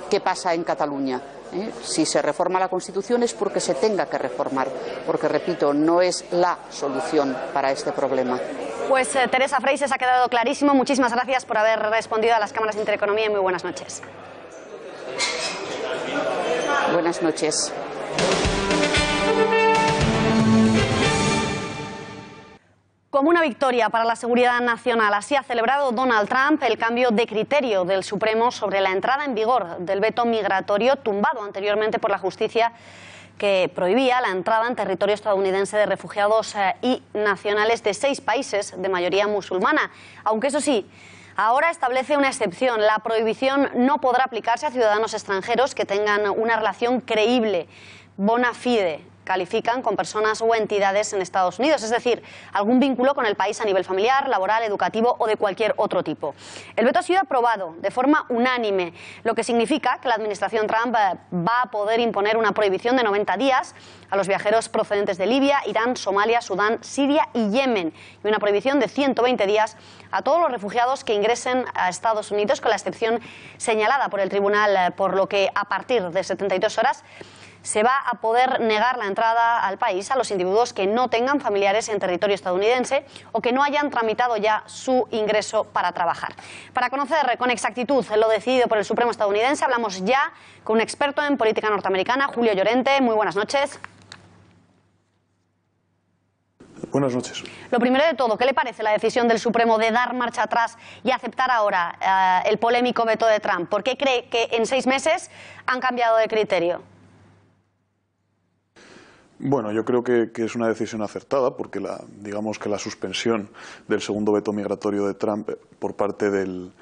qué pasa en Cataluña. Si se reforma la Constitución es porque se tenga que reformar, porque repito, no es la solución para este problema. Pues Teresa Freixes, ha quedado clarísimo. Muchísimas gracias por haber respondido a las cámaras de Intereconomía y muy buenas noches. Buenas noches. Como una victoria para la seguridad nacional, así ha celebrado Donald Trump el cambio de criterio del Supremo sobre la entrada en vigor del veto migratorio tumbado anteriormente por la justicia, que prohibía la entrada en territorio estadounidense de refugiados y nacionales de 6 países de mayoría musulmana. Aunque eso sí, ahora establece una excepción. La prohibición no podrá aplicarse a ciudadanos extranjeros que tengan una relación creíble, bona fide, califican, con personas o entidades en Estados Unidos, es decir, algún vínculo con el país a nivel familiar, laboral, educativo o de cualquier otro tipo. El veto ha sido aprobado de forma unánime, lo que significa que la administración Trump va a poder imponer una prohibición de 90 días a los viajeros procedentes de Libia, Irán, Somalia, Sudán, Siria y Yemen, y una prohibición de 120 días a todos los refugiados que ingresen a Estados Unidos, con la excepción señalada por el tribunal, por lo que a partir de 72 horas se va a poder negar la entrada al país a los individuos que no tengan familiares en territorio estadounidense o que no hayan tramitado ya su ingreso para trabajar. Para conocer con exactitud lo decidido por el Supremo estadounidense, hablamos ya con un experto en política norteamericana, Julio Llorente. Muy buenas noches. Buenas noches. Lo primero de todo, ¿qué le parece la decisión del Supremo de dar marcha atrás y aceptar ahora el polémico veto de Trump? ¿Por qué cree que en 6 meses han cambiado de criterio? Bueno, yo creo que es una decisión acertada, porque digamos que la suspensión del segundo veto migratorio de Trump por parte del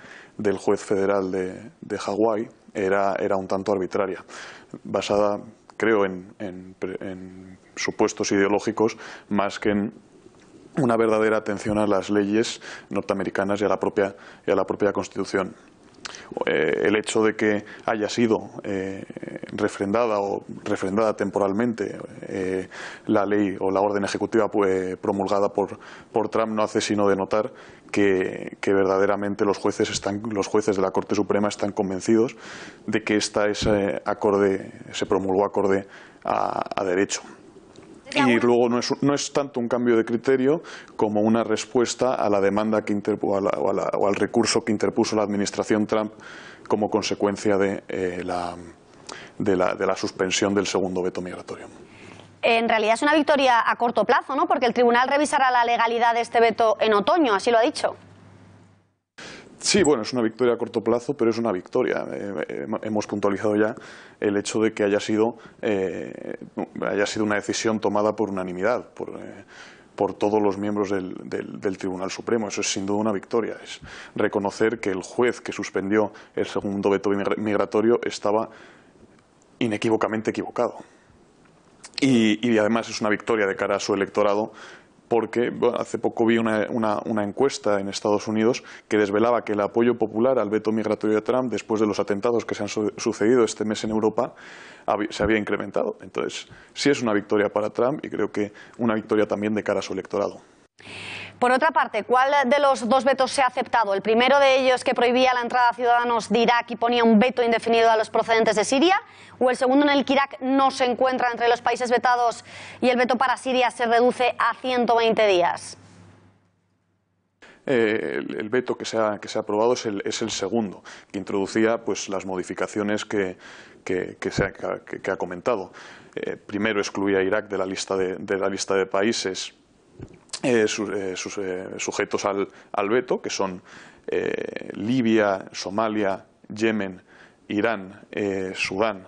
juez federal de Hawái era un tanto arbitraria, basada, creo, en supuestos ideológicos más que en una verdadera atención a las leyes norteamericanas y a la propia Constitución. El hecho de que haya sido refrendada temporalmente la ley o la orden ejecutiva promulgada por Trump no hace sino denotar que verdaderamente los jueces de la Corte Suprema están convencidos de que esta se promulgó acorde a derecho. Y luego no es tanto un cambio de criterio como una respuesta a la demanda o al recurso que interpuso la administración Trump como consecuencia de la suspensión del segundo veto migratorio. En realidad es una victoria a corto plazo, ¿no? Porque el tribunal revisará la legalidad de este veto en otoño, así lo ha dicho. Sí, bueno, es una victoria a corto plazo, pero es una victoria. Hemos puntualizado ya el hecho de que haya sido una decisión tomada por unanimidad, por todos los miembros del Tribunal Supremo. Eso es sin duda una victoria. Es reconocer que el juez que suspendió el segundo veto migratorio estaba inequívocamente equivocado. Y además es una victoria de cara a su electorado, porque hace poco vi una encuesta en Estados Unidos que desvelaba que el apoyo popular al veto migratorio de Trump, después de los atentados que se han sucedido este mes en Europa, se había incrementado. Entonces, sí es una victoria para Trump y creo que una victoria también de cara a su electorado. Por otra parte, ¿cuál de los 2 vetos se ha aceptado? ¿El primero de ellos, que prohibía la entrada a ciudadanos de Irak y ponía un veto indefinido a los procedentes de Siria? ¿O el segundo, en el que Irak no se encuentra entre los países vetados y el veto para Siria se reduce a 120 días? El veto que se ha aprobado es el segundo, que introducía pues las modificaciones que ha comentado. Primero excluía a Irak de la lista de países sujetos al veto, que son Libia, Somalia, Yemen, Irán, Sudán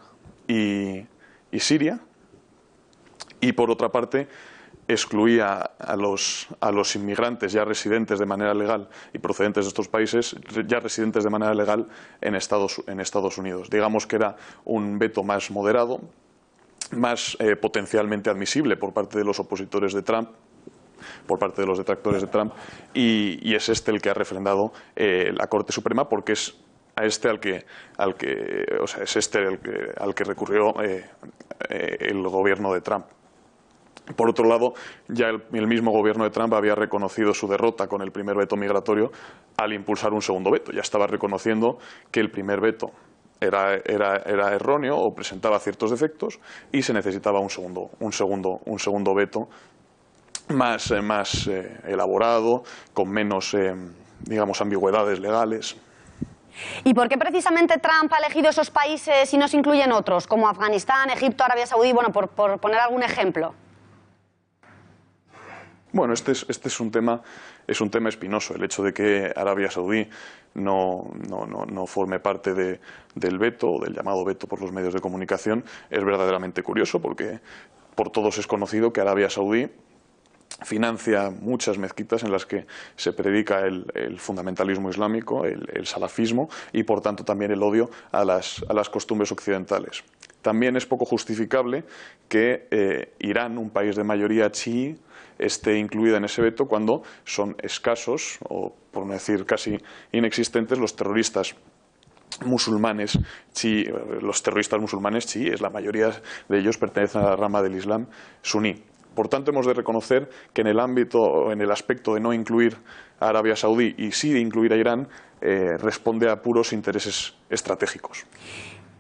y Siria. Y por otra parte excluía a los inmigrantes ya residentes de manera legal y procedentes de estos países, ya residentes de manera legal en Estados Unidos. Digamos que era un veto más moderado, más potencialmente admisible por parte de los opositores de Trump, por parte de los detractores de Trump, y es el que ha refrendado la Corte Suprema, porque es al que recurrió el gobierno de Trump. Por otro lado, ya el mismo gobierno de Trump había reconocido su derrota con el primer veto migratorio al impulsar un segundo veto. Ya estaba reconociendo que el primer veto era erróneo o presentaba ciertos defectos y se necesitaba un segundo veto más elaborado, con menos, digamos, ambigüedades legales. ¿Y por qué precisamente Trump ha elegido esos países y no se incluyen otros, como Afganistán, Egipto, Arabia Saudí, bueno, por poner algún ejemplo? Bueno, este es un tema espinoso. El hecho de que Arabia Saudí no forme parte del veto, o del llamado veto por los medios de comunicación, es verdaderamente curioso, porque por todos es conocido que Arabia Saudí financia muchas mezquitas en las que se predica el fundamentalismo islámico, el salafismo, y por tanto también el odio a las costumbres occidentales. También es poco justificable que Irán, un país de mayoría chií, esté incluida en ese veto cuando son escasos, o por no decir casi inexistentes, los terroristas musulmanes chiíes. La mayoría de ellos pertenecen a la rama del Islam suní. Por tanto, hemos de reconocer que en el aspecto de no incluir a Arabia Saudí y sí de incluir a Irán, responde a puros intereses estratégicos.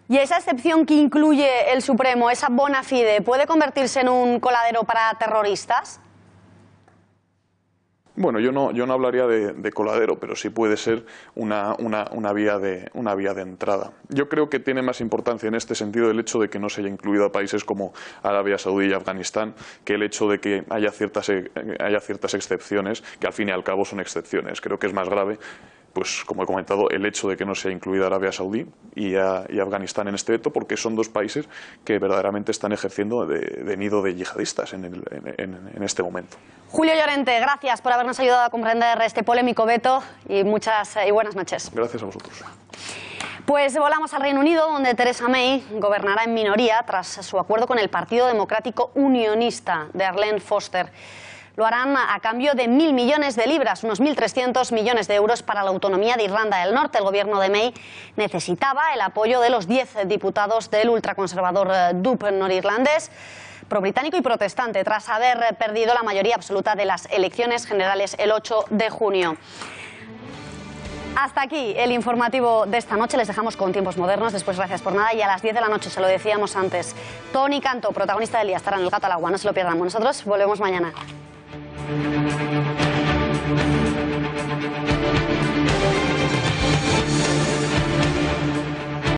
¿Y esa excepción que incluye el Supremo, esa bona fide, puede convertirse en un coladero para terroristas? Bueno, yo no hablaría de coladero, pero sí puede ser una vía de entrada. Yo creo que tiene más importancia en este sentido el hecho de que no se haya incluido a países como Arabia Saudí y Afganistán, que el hecho de que haya ciertas excepciones, que al fin y al cabo son excepciones. Creo que es más grave, pues como he comentado, el hecho de que no se haya incluido a Arabia Saudí y Afganistán en este veto, porque son dos países que verdaderamente están ejerciendo de nido de yihadistas en este momento. Julio Llorente, gracias por habernos ayudado a comprender este polémico veto y buenas noches. Gracias a vosotros. Pues volamos al Reino Unido, donde Theresa May gobernará en minoría tras su acuerdo con el Partido Democrático Unionista de Arlene Foster. Lo harán a cambio de 1.000 millones de libras, unos 1.300 millones de euros para la autonomía de Irlanda del Norte. El gobierno de May necesitaba el apoyo de los 10 diputados del ultraconservador DUP norirlandés, pro-británico y protestante, tras haber perdido la mayoría absoluta de las elecciones generales el 8 de junio. Hasta aquí el informativo de esta noche. Les dejamos con Tiempos Modernos, después Gracias por Nada, y a las 10 de la noche, se lo decíamos antes, Tony Canto, protagonista del día, estará en El Gato al Agua. No se lo pierdan. Nosotros volvemos mañana.